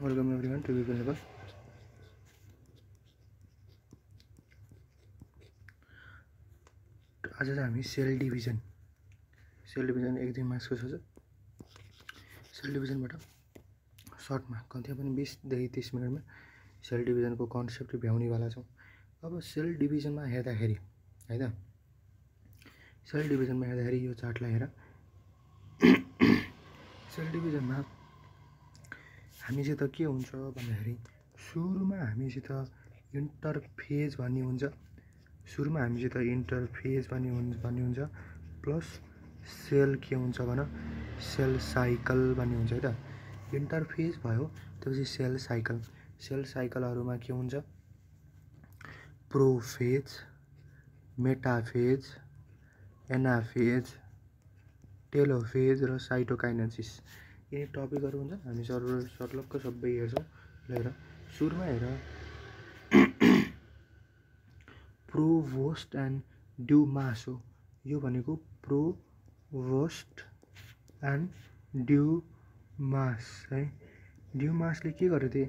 Welcome everyone to Google Level. आज चाहिँ हामी सेल डिभिजन एक दिन मार्क्सको छ। सेल डिभिजनबाट सर्टमा कति पनि 20 देखि 30 मिनेटमा सेल डिभिजनको कन्सेप्ट भ्याउनेवाला छौँ। अब सेल डिभिजनमा हेर्दाखेरि है त, सेल डिभिजनमा हेर्दाखेरि यो चार्टलाई हेर। सेल डिभिजनमा हामीसित के हुन्छ भन्दाखेरि सुरुमा हामीसित इन्टरफेज भन्ने हुन्छ। सुरुमा हामीसित इन्टरफेज भन्ने हुन्छ प्लस सेल के हुन्छ भन, सेल साइकल भन्ने हुन्छ है त। इन्टरफेज भयो त्यसपछि सेल साइकल। सेल साइकलहरुमा के हुन्छ, प्रोफेज, मेटाफेज, एनाफेज, टेलोफेज र साइटोकाइनेसिस। यिनी टपिकहरु हुन्छ। हामी सर्लक्क सबै हेर्छौँ। हेर सुरुमा हेर, प्रोभोस्ट एन्ड ड्युमास हो। यो भनेको प्रोभोस्ट एन्ड ड्युमास है। ड्युमासले के गरेथे,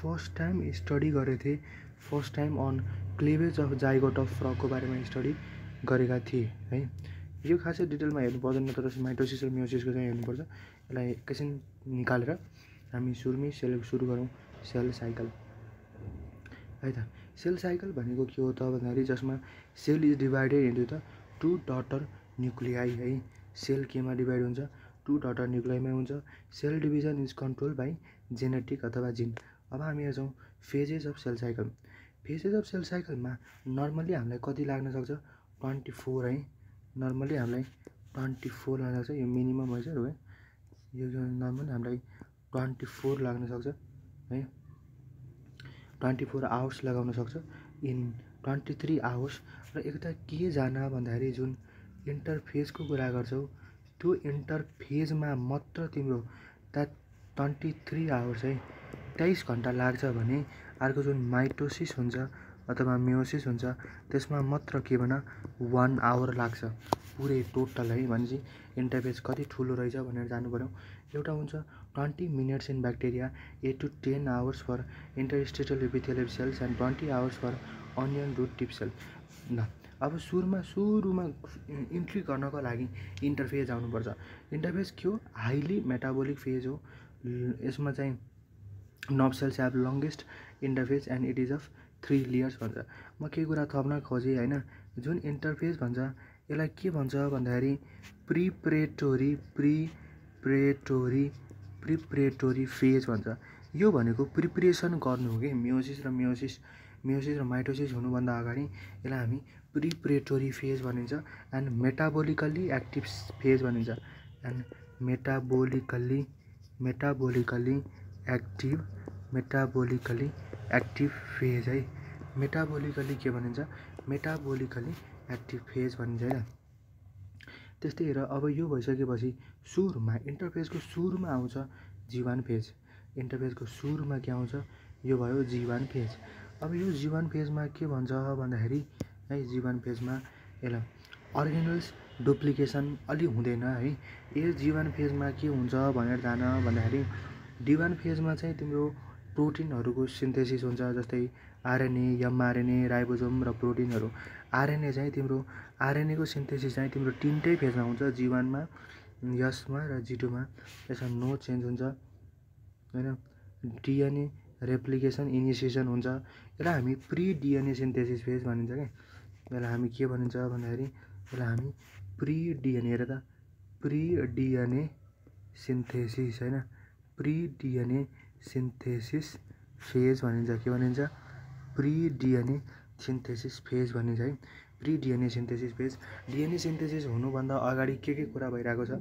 फर्स्ट टाइम स्टडी गरेथे, first time on cleavage of zygote of फ्रगको बारेमा स्टडी गरेका थिए है। यो खासै डिटेलमा हेर्नु पर्दैन, तर माइटोसिस र मियोसिसको चाहिँ हेर्नुपर्छ। यसलाई एकैछिन निकालेर हामी सुरु गरौँ सेल साइकल है त। सेल साइकल भनेको के हो त भन्दाखेरि जसमा cell is divided into the 2 daughter nuclei है। सेल केमा डिभाइड हुन्छ, 2 डटर न्युक्लियाईमा हुन्छ। Cell division is control by genetic अथवा जिन। अब हामी हेर्छौँ phases of cell cycle. Phases of cell साइकलमा नर्मली हामीलाई कति लाग्न सक्छ, 24 है। नर्मली हामीलाई 24 लाग्न सक्छ। यो मिनिमम है सर है। यो नर्मली हामीलाई 24 लाग्न सक्छ है। 24 आवर्स लगाउन सक्छ इन 23 आवर्स। र एकता के जाना भन्दाखेरि जुन इन्टरफेजको कुरा गर्छौ, त्यो इन्टरफेजमा मात्र तिम्रो 23 आवर्स है, 23 घण्टा लाग्छ भने अर्को जुन माइटोसिस हुन्छ अथवा मियोसिस हुन्छ त्यसमा मात्र के भन 1 आवर लाग्छ पुरै टोटल है। भनेपछि इन्टरफेज कति ठुलो रहेछ भनेर जानु पर्यो। एउटा हुन्छ 20 minutes in bacteria, 8 to 10 hours for intestinal epithelial cells and 20 hours for onion root tip cell. ल अब सुरुमा इन्ट्री गर्नको लागि इन्टरफेज आउनुपर्छ। इन्टरफेज के हो, हाइली मेटाबोलिक फेज हो। यसमा चाहिँ nerve cells have longest interphase and it is of 3 layers भन्छ। म केही कुरा थप्न खोजेँ होइन। जुन इन्टरफेज भन्छ यसलाई के भन्छ भन्दाखेरि प्रिपरेटोरी फेज भन्छ। यो भनेको प्रिपरेसन गर्नु हो कि मियोसिस र माइटोसिस हुनुभन्दा अगाडि यसलाई हामी प्रिपरेटोरी फेज भनिन्छ। एन्ड मेटाबोलिकल्ली एक्टिभ फेज भनिन्छ। एन्ड मेटाबोलिकल्ली एक्टिभ फेज है। मेटाबोलिकल्ली के भनिन्छ, मेटाबोलिकल्ली एक्टिभ फेज भनिन्छ है। त्यस्तै हेर, अब यो भइसकेपछि सुरुमा इन्टरफेजको सुरुमा आउँछ जीवान फेज। इन्टरफेजको सुरुमा के आउँछ, यो भयो जीवान फेज। अब यो जीवान फेजमा के भन्छ भन्दाखेरि है, जीवान फेजमा यसलाई अर्गेनल्स डुप्लिकेसन अलि हुँदैन है। यो जीवान फेजमा के हुन्छ भनेर जान भन्दाखेरि जीवान फेजमा चाहिँ तिम्रो प्रोटिनहरूको सिन्थेसिस हुन्छ। जस्तै आरएनए, एमआरएनए, राइबोसोम र प्रोटिनहरू। आरएनए चाहिँ तिम्रो आरएनएको सिन्थेसिस चाहिँ तिम्रो 3टै फेजमा हुन्छ, जीवानमा, यसमा र जी2मा। यसमा नो चेन्ज हुन्छ होइन। डिएनए रेप्लिकेसन इनिसिएसन हुन्छ। यसलाई हामी प्री डिएनए सिन्थेसिस फेज भनिन्छ क्या। यसलाई हामी के भनिन्छ भन्दाखेरि यसलाई हामी प्री डिएनए र त प्री डिएनए सिन्थेसिस होइन, प्री डिएनए सिन्थेसिस फेज भनिन्छ। के भनिन्छ, प्री डिएनए सिन्थेसिस फेज भनिन्छ है। Pre DNA synthesis phase. DNA synthesis हुनुभन्दा अगाडि के कुरा भइरहेको छ,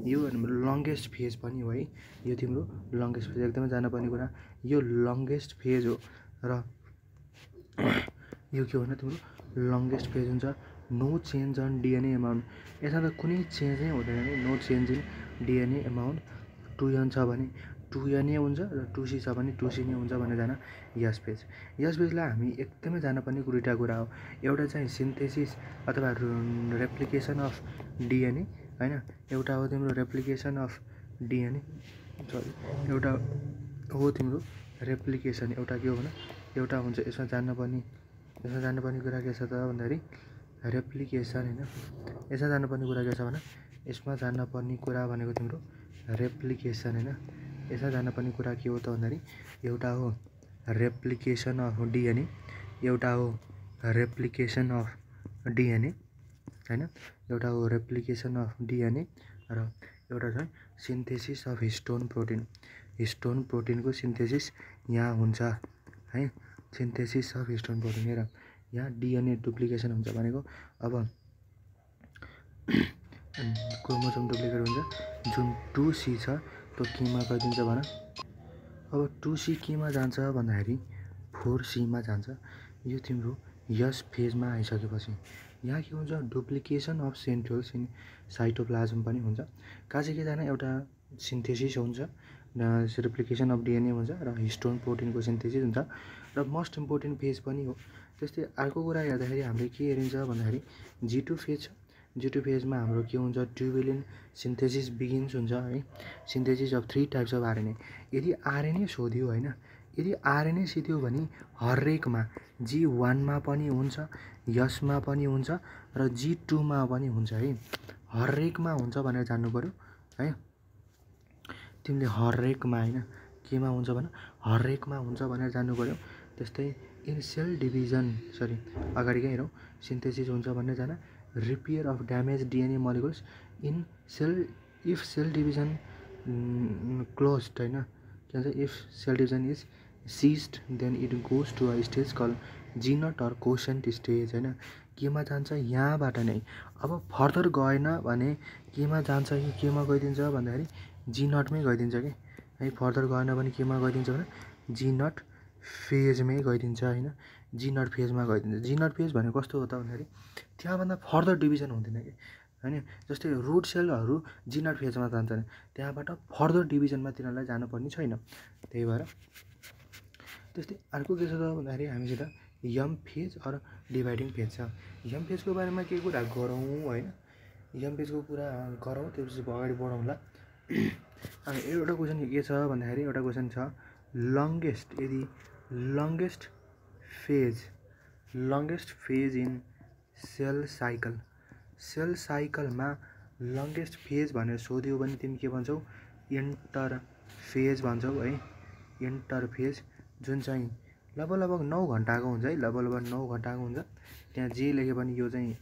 यो लङ्गेस्ट फेज पनि हो है। यो तिम्रो लङ्गेस्ट फेज एकदमै जानुपर्ने कुरा। यो लङ्गेस्ट फेज हो र यो के भन्दा तिम्रो लङ्गेस्ट फेज हुन्छ। No change on DNA amount. यसमा त कुनै चेन्ज नै हुँदैन नि। No change in DNA amount. 2N छ भने 2Na हुन्छ र 2C छ भने 2C नै हुन्छ भनेर जान यस फेज। यस फेजलाई हामी एकदमै जानुपर्ने दुईवटा कुरा हो। एउटा चाहिँ सिन्थेसिस अथवा रेप्लिकेसन अफ डिएनए होइन। एउटा हो तिम्रो रेप्लिकेसन अफ डिएनए, एउटा हो तिम्रो रेप्लिकेसन। एउटा के हो भने एउटा हुन्छ यसमा जान्नुपर्ने कुरा के छ त भन्दाखेरि रेप्लिकेसन होइन। यसमा जान्नुपर्ने कुरा के छ भने यसमा जान्नुपर्ने कुरा भनेको तिम्रो रेप्लिकेसन होइन। यसमा जान्नुपर्ने कुरा के हो त भन्दाखेरि एउटा हो रेप्लिकेसन अफ डिएनए, एउटा हो रेप्लिकेसन अफ डिएनए होइन, एउटा हो रेप्लिकेसन अफ डिएनए र एउटा चाहिँ synthesis of histone protein. Histone प्रोटिनको सिन्थेसिस यहाँ हुन्छ है, सिन्थेसिस अफ हिस्टोन प्रोटिन। हेर यहाँ डिएनए डुप्लिकेसन हुन्छ भनेको अब क्रोमोसोम डुप्लिकेट हुन्छ। जुन 2C छ त्यो केमा गइदिन्छ भन। अब 2C केमा जान्छ भन्दाखेरि 4C मा जान्छ। यो तिम्रो यस फेजमा आइसकेपछि यहाँ के हुन्छ डुप्लिकेसन अफ सेन्ट्रियोल्स इन साइटोप्लाज्म पनि हुन्छ। कहाँ चाहिँ के जाने एउटा सिन्थेसिस हुन्छ, रेप्लिकेसन अफ डिएनए हुन्छ र हिस्टोन प्रोटिनको सिन्थेसिस हुन्छ र मोस्ट इम्पोर्टेन्ट फेज पनि हो। त्यस्तै अर्को कुरा हेर्दाखेरि हामीले के हेरिन्छ भन्दाखेरि G2 फेज छ। G2 फेजमा हाम्रो के हुन्छ ट्युबुलिन सिन्थेसिस बिगिन्स हुन्छ है, synthesis of 3 types of RNA. यदि आरएनए सोध्यो होइन, यदि आरएनए सिध्यो भने हरेकमा G1 मा पनि हुन्छ, यसमा पनि हुन्छ र G2 मा पनि हुन्छ है। हरेकमा हुन्छ भनेर जान्नु पर्यो है तिमीले। हरेकमा होइन केमा हुन्छ भने हरेकमा हुन्छ भनेर जान्नु पर्यो। त्यस्तै इन सेल डिभिजन अगाडि क्या हेरौँ सिन्थेसिस हुन्छ भनेर जान। Repair of damage DNA molecules in cell if cell division closed होइन, के भन्छ if cell division is seized then it goes to a stage call G naught or quiescent stage होइन। केमा जान्छ यहाँबाट नै। अब फर्दर गएन भने केमा जान्छ, कि केमा गइदिन्छ भन्दाखेरि जिनटमै गइदिन्छ कि है। फर्दर गएन भने केमा गइदिन्छ भने जिनट फेजमै गइदिन्छ होइन, जिनट फेजमा गइदिन्छ। जिनट फेज भनेको कस्तो हो त भन्दाखेरि त्यहाँभन्दा फर्दर डिभिजन हुँदैन कि होइन। जस्तै रुट सेलहरू जिनट फेजमा जान्छन्, त्यहाँबाट फर्दर डिभिजनमा तिनीहरूलाई जानुपर्ने छैन। त्यही भएर त्यस्तै अर्को के छ त भन्दाखेरि हामीसित यम फेज अर डिभाइडिङ फेज छ। यम फेजको बारेमा केही कुरा गरौँ होइन, यम फेजको कुरा गरौँ त्यसपछि अगाडि बढौँला। अनि एउटा क्वेसन के छ भन्दाखेरि एउटा क्वेसन छ लङ्गेस्ट, यदि लङ्गेस्ट फेज इन सेल साइकलमा लङ्गेस्ट फेज भनेर सोध्यो भने तिमी के भन्छौ इन्टरफेज भन्छौ है। इन्टरफेज जुन चाहिँ लगभग 9 घन्टाको हुन्छ है, लगभग 9 घन्टाको हुन्छ। त्यहाँ जे लेख्यो भने यो चाहिँ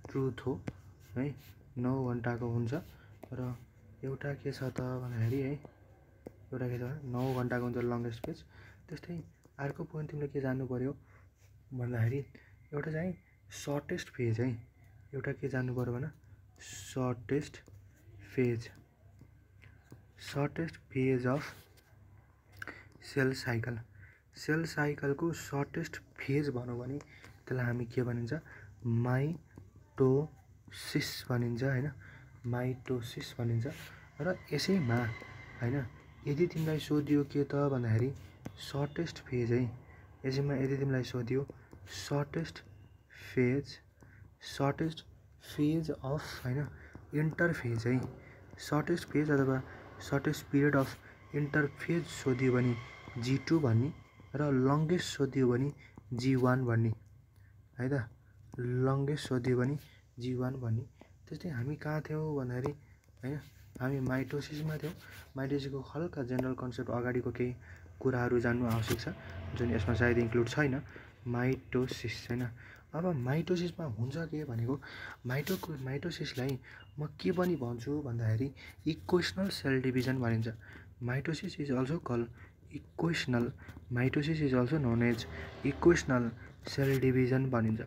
ट्रुथ हो है, 9 घन्टाको हुन्छ। र एउटा के छ त भन्दाखेरि है, एउटा के छ 9 घन्टाको हुन्छ लङ्गेस्ट फेज। त्यस्तै अर्को पोइन्ट तिमीले के जान्नु पर्यो भन्दाखेरि एउटा चाहिँ सर्टेस्ट फेज है। एउटा के जान्नु पर्यो भने सर्टेस्ट फेज अफ सेल साइकलको सर्टेस्ट फेज भनौँ भने त्यसलाई हामी के भनिन्छ माइटोसिस भनिन्छ होइन, माइटोसिस भनिन्छ। र यसैमा होइन यदि तिमीलाई सोधियो के त भन्दाखेरि सर्टेस्ट फेज है, यसैमा यदि तिमीलाई सोधियो सर्टेस्ट फेज अफ होइन इन्टरफेज है, सर्टेस्ट फेज अथवा सर्टेस्ट पिरियड अफ इन्टरफेज सोधियो भने G2 भन्ने र लङ्गेस्ट सोधियो भने G1 भन्ने है त, लङ्गेस्ट सोधियो भने G1 भन्ने। त्यस्तै हामी कहाँ थियौँ भन्दाखेरि होइन हामी माइटोसिसमा थियौँ। माइटोसिसको हल्का जेनरल कन्सेप्ट अगाडिको केही कुराहरू जान्नु आवश्यक छ जुन यसमा सायद इन्क्लुड छैन। माइटोसिस होइन। अब माइटोसिसमा हुन्छ के भनेको माइटोसिसलाई म के पनि भन्छु भन्दाखेरि इक्वेसनल सेल डिभिजन भनिन्छ। Mitosis is also called equational, mitosis is also known as equational cell division भनिन्छ।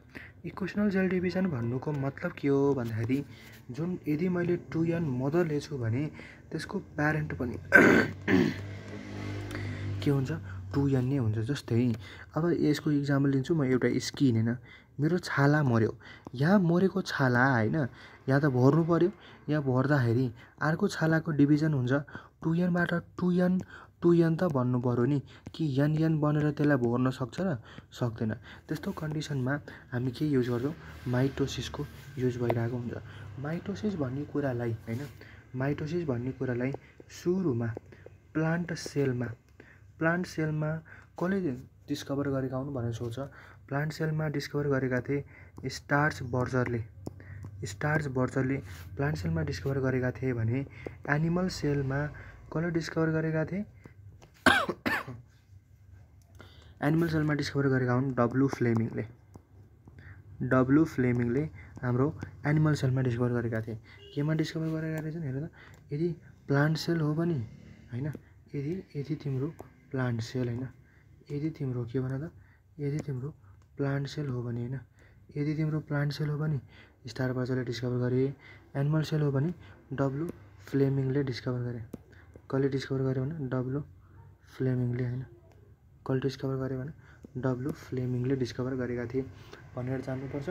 इक्वेसनल सेल डिभिजन भन्नुको मतलब के हो भन्दाखेरि जुन यदि मैले 2n मदर लिएछु भने त्यसको प्यारेन्ट पनि के हुन्छ 2n नै हुन्छ। जस्तै अब यसको इक्जाम्पल लिन्छु म, एउटा स्किन होइन, मेरो छाला मऱ्यो, यहाँ मरेको छाला होइन यहाँ त भर्नु पर्यो, यहाँ भर्दाखेरि अर्को छालाको डिभिजन हुन्छ 2nबाट 2n त भन्नु पर्यो नि, कि n बनेर त्यसलाई भर्न सक्छ र सक्दैन। त्यस्तो कन्डिसनमा हामी के युज गर्छौँ माइटोसिसको युज भइरहेको हुन्छ। माइटोसिस भन्ने कुरालाई होइन, माइटोसिस भन्ने कुरालाई सुरुमा प्लान्ट सेलमा प्लान्ट सेलमा कसले डिस्कभर गरेका हुन् भनेर सोध्छ। प्लान्ट सेलमा डिस्कभर गरेका थिए स्टार्च बर्जरले प्लान्ट सेलमा डिस्कभर गरेका थिए भने एनिमल सेलमा कसले डिस्कभर गरेका थिए एनिमल सेलमा डिस्कभर गरेका हुन् डब्लु फ्लेमिङले हाम्रो एनिमल सेलमा डिस्कभर गरेका थिए। केमा डिस्कभर गरेका रहेछन् हेर त, यदि प्लान्ट सेल हो भने हैन, यदि तिम्रो प्लान्ट सेल हैन, यदि तिम्रो के भन त, यदि तिम्रो प्लान्ट सेल हो भने हैन, यदि तिम्रो प्लान्ट सेल हो भने स्टार बर्जरले डिस्कभर गरे। एनिमल सेल हो भने डब्लु फ्लेमिङले डिस्कभर गरे। कसले डिस्कभर गरे भने डब्लु फ्लेमिङले हैन, कसले डिस्कभर गरे भने डब्लु फ्लेमिङले डिस्कभर गरेका थिए भनेर जान्नुपर्छ।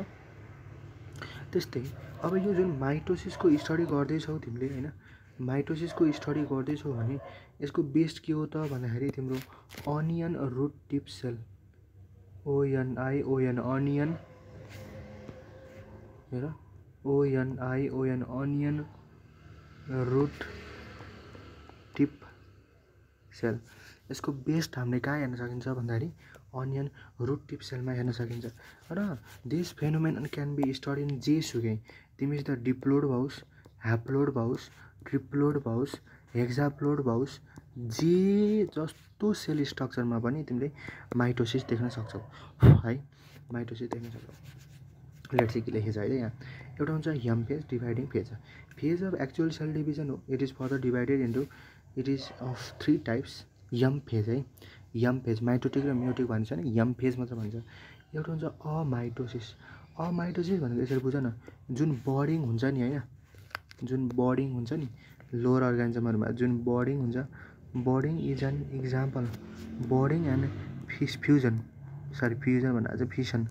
त्यस्तै अब यो जुन माइटोसिसको स्टडी गर्दैछौ तिमीले हैन, माइटोसिसको स्टडी गर्दैछौ भने यसको बेस के हो त भन्दाखेरि तिम्रो onion root tip cell, ONION onion, हेर ONION onion root tip cell. यसको बेस्ट हामीले कहाँ हेर्न सकिन्छ भन्दाखेरि अनियन रुट टिप सेलमा हेर्न सकिन्छ। र this phenomenon can be study in जेसुकै, तिमी त डिप्लोइड भओस्, ह्याप्लोइड भओस्, ट्रिप्लोइड भओस्, हेक्साप्लोइड भओस्, जे जस्तो सेल स्ट्रक्चरमा पनि तिमीले माइटोसिस देख्न सक्छौ है, माइटोसिस देख्न सक्छौ। लेट्स सी के लेखेछ अहिले यहाँ एउटा हुन्छ M phase, dividing phase. Phase of actual cell division हो, it is further divided into, it is of 3 types. M phase है, यम फेज माइटोटिक र म्योटिक भन्छ नि, यम फेज मात्र भन्छ। एउटा हुन्छ अमाइटोसिस। अमाइटोसिस भनेको यसरी बुझ न, जुन बर्डिङ हुन्छ नि हैन, जुन बर्डिङ हुन्छ नि लोअर अर्गानिजमहरुमा जुन बर्डिङ हुन्छ, budding is an example, budding and fusion भन्दा चाहिँ फिसन,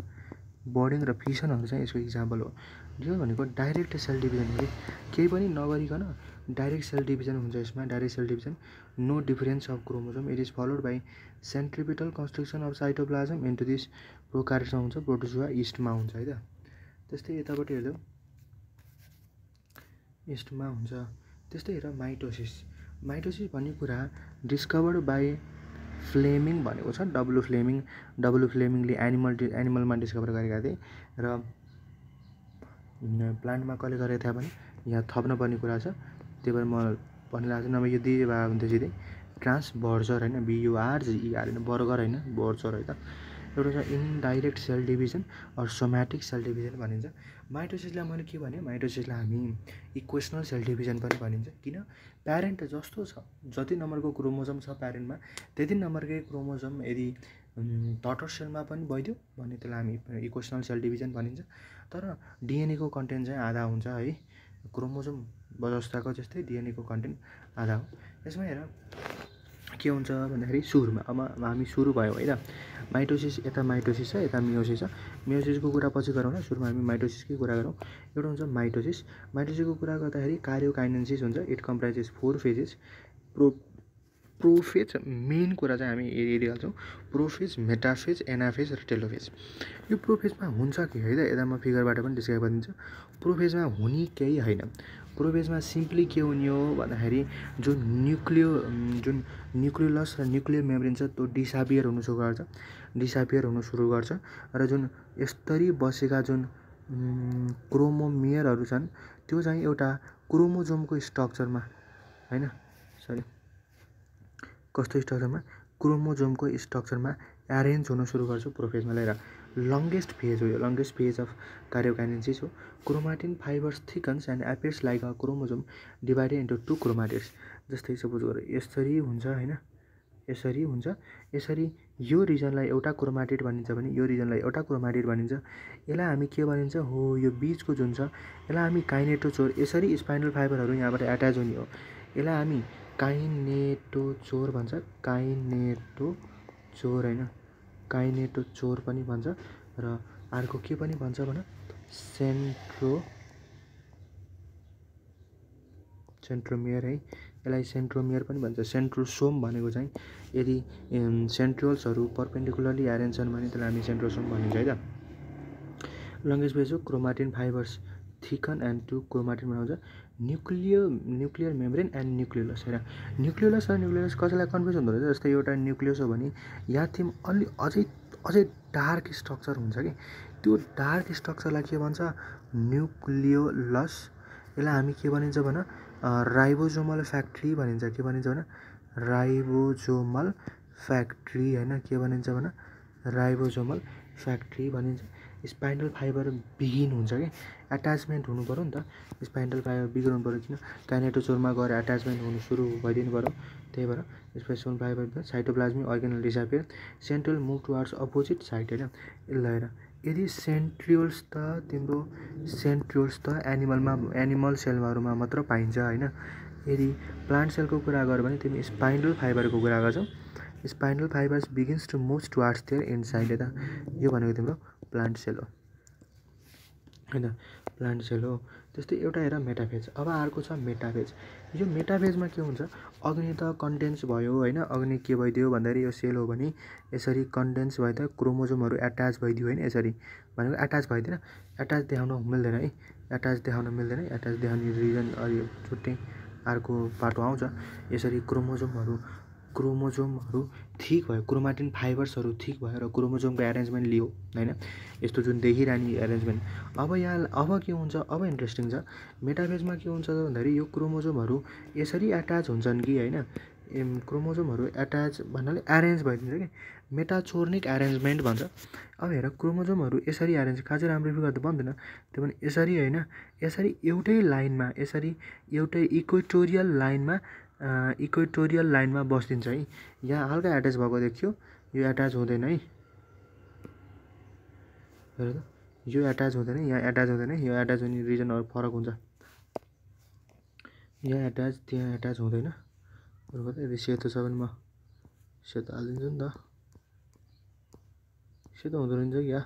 बर्डिङ र फिसनहरु चाहिँ यसको इक्जाम्पल हो। यो भनेको डाइरेक्ट सेल डिभिजन हो, केही पनि नगरिकन डाइरेक्ट सेल डिभिजन हुन्छ यसमा, direct cell division, no difference of chromosome, it is followed by centripetal constriction of cytoplasm into this प्रोकार्योटमा हुन्छ, प्रोटोजुआ इस्टमा हुन्छ है त। त्यस्तै यतापट्टि हेर्दै इस्टमा हुन्छ। त्यस्तै हेर माइटोसिस, माइटोसिस भन्ने कुरा डिस्कभर्ड बाई फ्लेमिङ भनेको छ, डब्लु फ्लेमिङले एनिमलमा डिस्कभर गरेका थिए र प्लान्टमा कसले गरेको थियो भने यहाँ थप्न पर्ने कुरा छ, त्यही भएर म भनिरहेको छु, नभए यो दिए भए हुन्थ्यो सिधै ट्रान्सभर्जर हैन, BURGER हैन, बर्गर हैन, बर्जर है त। एउटा छ indirect cell division or somatic cell division भनिन्छ। माइटोसिसलाई मैले के भने, माइटोसिसलाई हामी इक्वेसनल सेल डिभिजन पनि भनिन्छ। किन? प्यारेन्ट जस्तो छ, जति नम्बरको क्रोमोजोम छ प्यारेन्टमा त्यति नम्बरकै क्रोमोजोम यदि डटर सेलमा पनि भइदियो भने त्यसलाई हामी इक्वेसनल सेल डिभिजन भनिन्छ। तर DNA को कन्टेन्ट चाहिँ आधा हुन्छ है, क्रोमोजोम जस्ताको जस्तै DNA को कन्टेन्ट आधा हो। यसमा हेर के हुन्छ भन्दाखेरि सुरुमा अब हामी सुरु भयो है त, माइटोसिस, यता माइटोसिस छ, यता मियोसिस छ। मियोसिसको कुरा पछि गरौँ न, सुरुमा हामी माइटोसिसकै कुरा गरौँ। एउटा हुन्छ माइटोसिस, माइटोसिसको कुरा गर्दाखेरि कार्योकाइनेसिस हुन्छ, इट कम्प्राइजेस 4 फेजेस। प्रोफेज मेन कुरा चाहिँ हामी हेरिहाल्छौँ, प्रोफेज, मेटाफेज, एनाफेज र टेलोफेज। यो प्रोफेजमा हुन्छ कि है त, यता म फिगरबाट पनि डिस्क्राइब गरिदिन्छु। प्रोफेजमा हुने केही होइन, प्रोफेजमा सिम्पली के हुने हो भन्दाखेरि जुन न्युक्लियोलस र न्युक्लियर मेम्ब्रेन छ त्यो डिसअपियर हुन सुरु गर्छ र जुन यस्तरी बसेका जुन क्रोमोमियरहरू छन् त्यो चाहिँ एउटा क्रोमोजोमको स्ट्रक्चरमा हैन, सरी कस्तो स्ट्रक्चरमा, क्रोमोजोमको स्ट्रक्चरमा एरेन्ज हुन सुरु गर्छ प्रोफेजमा। लिएर लङ्गेस्ट फेज हो यो, लङ्गेस्ट फेज अफ कार्योकाइनेसिस हो। Chromatin fibres thickens and appears like a chromosome divided into 2 chromatids. जस्तै सपोज गर यसरी हुन्छ हैन, यसरी हुन्छ, यसरी यो रिजनलाई एउटा क्रोमाटिड भनिन्छ भने यो रिजनलाई एउटा क्रोमाटिड भनिन्छ। यसलाई हामी के भनिन्छ हो, यो बीचको जुन छ यसलाई हामी काइनेटोचोर, यसरी स्पाइनल फाइबरहरू यहाँबाट एट्याच हुने हो, यसलाई हामी काइनेटोचोर भन्छ, काइनेटोचोर हैन, काइनेटोचोर पनि भन्छ। र अर्को के पनि भन्छ भन, सेन्ट्रोमियर है, यसलाई सेन्ट्रोमियर पनि भन्छ। सेन्ट्रोसोम भनेको चाहिँ यदि सेन्ट्रियोल्सहरू परपेन्डिकुलरली एरेन्ज छन् भने त्यसलाई हामी सेन्ट्रोसोम भनिन्छ है त। लङ्गेस्ट फेज हो, chromatin fibres thicken and 2 chromatin बनाउँछ। न्युक्लियर मेम्ब्रेन एन्ड न्युक्लियोलस होइन न्युक्लियोलस र न्युक्लियोलस कसैलाई कन्फ्युज हुँदो रहेछ जस्तै एउटा न्युक्लियस हो भने यहाँ थिम अलि अझै डार्क स्ट्रक्चर हुन्छ कि त्यो डार्क स्ट्रक्चरलाई के भन्छ न्युक्लियोलस यसलाई हामी के भनिन्छ भन राइबोजोमल फ्याक्ट्री भनिन्छ के भनिन्छ भन राइबोजोमल फ्याक्ट्री होइन के भनिन्छ भन राइबोजोमल फ्याक्ट्री भनिन्छ स्पाइन्डल फाइबर बिगिन हुन्छ कि एट्याचमेन्ट हुनु पऱ्यो नि त स्पाइन्डल फाइबर बिगिन हुनु पऱ्यो किन काइनेटोचोरमा गएर एट्याचमेन्ट हुनु सुरु भइदिनु पऱ्यो त्यही भएर spindle fibre cytoplasmic organelle disappear central move towards opposite side होइन यसलाई हेर यदि सेन्ट्रियोल्स त एनिमल सेलहरूमा मात्र पाइन्छ होइन यदि प्लान्ट सेलको कुरा गर्यो भने तिमी स्पाइन्डल फाइबरको कुरा गर्छौ spindle fibres begins to move towards their inside यता यो भनेको तिम्रो प्लान्ट सेल हो होइन प्लान्ट सेल हो त्यस्तै एउटा हेर मेटाफेज अब अर्को छ मेटाफेज यो मेटाफेजमा के हुन्छ अग्नि त कन्डेन्स भयो होइन अग्नि के भइदियो भन्दाखेरि यो सेल हो भने यसरी कन्डेन्स भइदियो क्रोमोजोमहरू एट्याच भइदियो होइन यसरी भनेको एट्याच भइदिएन एट्याच देखाउन मिल्दैन है एट्याच देखाउन मिल्दैन एट्याच देखाउने रिजन यो छुट्टै अर्को पाटो आउँछ यसरी क्रोमोजोमहरू ठिक भयो क्रोमाटिन फाइबर्सहरू ठिक भयो र क्रोमोजोमको एरेन्जमेन्ट लियो होइन यस्तो जुन देखिरहने एरेन्जमेन्ट अब के हुन्छ अब इन्ट्रेस्टिङ छ मेटाफेजमा के हुन्छ भन्दाखेरि यो क्रोमोजोमहरू यसरी एट्याच हुन्छन् कि होइन क्रोमोजोमहरू एट्याच भन्नाले एरेन्ज भइदिन्छ कि मेटाचोर्निक एरेन्जमेन्ट भन्छ अब हेर क्रोमोजोमहरू यसरी एरेन्ज खासै राम्रो फिगर त बन्दैन त्यो पनि यसरी होइन यसरी एउटै लाइनमा यसरी एउटै इक्वेटोरियल लाइनमा बसिदिन्छ है यहाँ हल्का एट्याच भएको देखियो यो एट्याच हुँदैन है हेर त यो एट्याच हुँदैन यहाँ एट्याच हुँदैन यो एट्याच हुने रिजनहरू फरक हुन्छ यहाँ एट्याच त्यहाँ एट्याच हुँदैन यदि सेतो छ भने म सेतो हालिदिन्छु नि त सेतो हुँदो रहेछ कि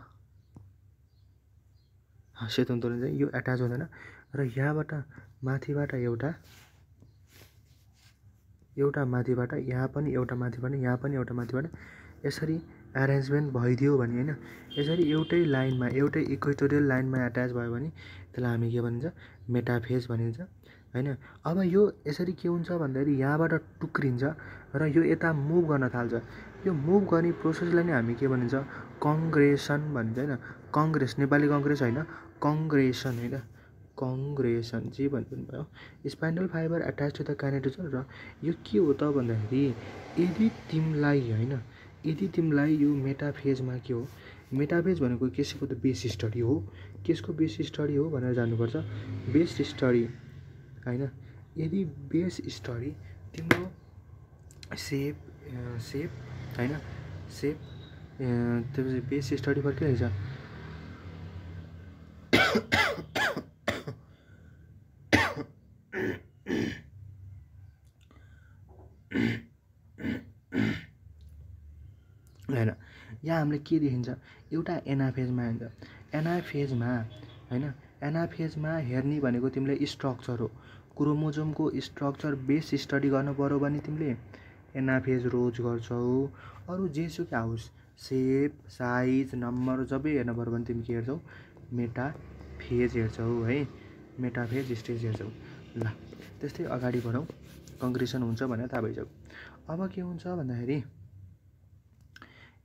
सेतो हुँदो रहेछ यो एट्याच हुँदैन र यहाँबाट माथिबाट एउटा माथिबाट यहाँ पनि एउटा माथिबाट यहाँ पनि एउटा माथिबाट यसरी एरेन्जमेन्ट भइदियो भने होइन यसरी एउटै लाइनमा एउटै इक्वेटोरियल लाइनमा एट्याच भयो भने त्यसलाई हामी के भनिन्छ मेटाफेज भनिन्छ होइन अब यो यसरी के हुन्छ भन्दाखेरि यहाँबाट टुक्रिन्छ र यो यता मुभ गर्न थाल्छ यो मुभ गर्ने प्रोसेसलाई नै हामी के भनिन्छ कङ्ग्रेसन भनिन्छ होइन कङ्ग्रेस नेपाली कङ्ग्रेस होइन कङ्ग्रेसन होइन कङ्ग्रेसन जे भन्नु भयो स्पाइन्डल फाइबर एट्याच टु द काइनेटोचोर र यो के हो त भन्दाखेरि यदि तिमीलाई यो मेटाफेजमा के हो मेटाफेज भनेको केसको त बेस स्टडी हो केसको बेस स्टडी हो भनेर जान्नुपर्छ बेस स्टडी होइन यदि बेस स्टडी तिम्रो सेप होइन सेप त्यसपछि बेस स्टडी पर के रहेछ होइन यहाँ हामीले के देखिन्छ एउटा एनाफेजमा हुन्छ एनाफेजमा हेर्ने भनेको तिमीले स्ट्रक्चर हो क्रोमोजोमको स्ट्रक्चर बेस स्टडी गर्नु पर्यो भने तिमीले एनाफेज रोज गर्छौ अरू जेसुकै होस् सेप साइज नम्बर सबै हेर्नु पर्यो भने तिमी के हेर्छौ मेटाफेज हेर्छौ है मेटाफेज स्टेज हेर्छौ ल त्यस्तै अगाडि बढौँ कङ्ग्रेसन हुन्छ भनेर थाहा भइसक्यो अब के हुन्छ भन्दाखेरि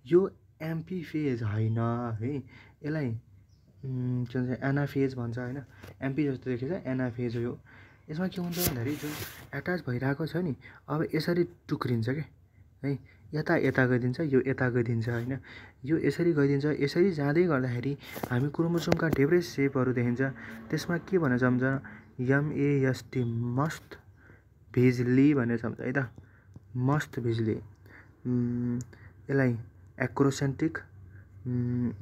यो एम्फिफेज होइन है यसलाई के भन्छ एनाफेज भन्छ होइन एम्फी जस्तो देखेछ एनाफेज हो यो यसमा के हुन्छ भन्दाखेरि जुन एट्याच भइरहेको छ नि अब यसरी टुक्रिन्छ क्या है यता गइदिन्छ यो यता गइदिन्छ होइन यो यसरी गइदिन्छ यसरी जाँदै गर्दाखेरि हामी क्रोमोसोमका धेरै सेपहरू देखिन्छ त्यसमा के भनेर सम्झ एमएएसटी मस्ट भिजली भनेर सम्झ है त मस्ट भिजली यसलाई एक्रोसेन्ट्रिक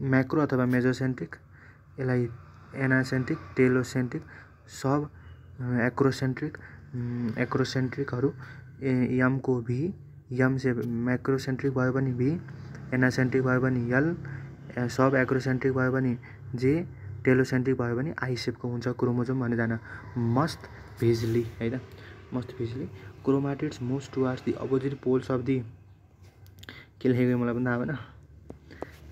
म्याक्रो अथवा मेजोसेन्ट्रिक यसलाई एनासेन्ट्रिक टेलोसेन्ट्रिक सब एक्रोसेन्ट्रिकहरू यमको भी यम से म्याक्रोसेन्ट्रिक भयो भने भी एनासेन्ट्रिक भयो भने यल सब एक्रोसेन्ट्रिक भयो भने जे टेलोसेन्ट्रिक भयो भने आई सेपको हुन्छ क्रोमोजोम भनेर जान मस्ट भिजली है त must visibly chromatids moves towards the opposite poles of the के लेखेको मलाई पनि थाहा भएन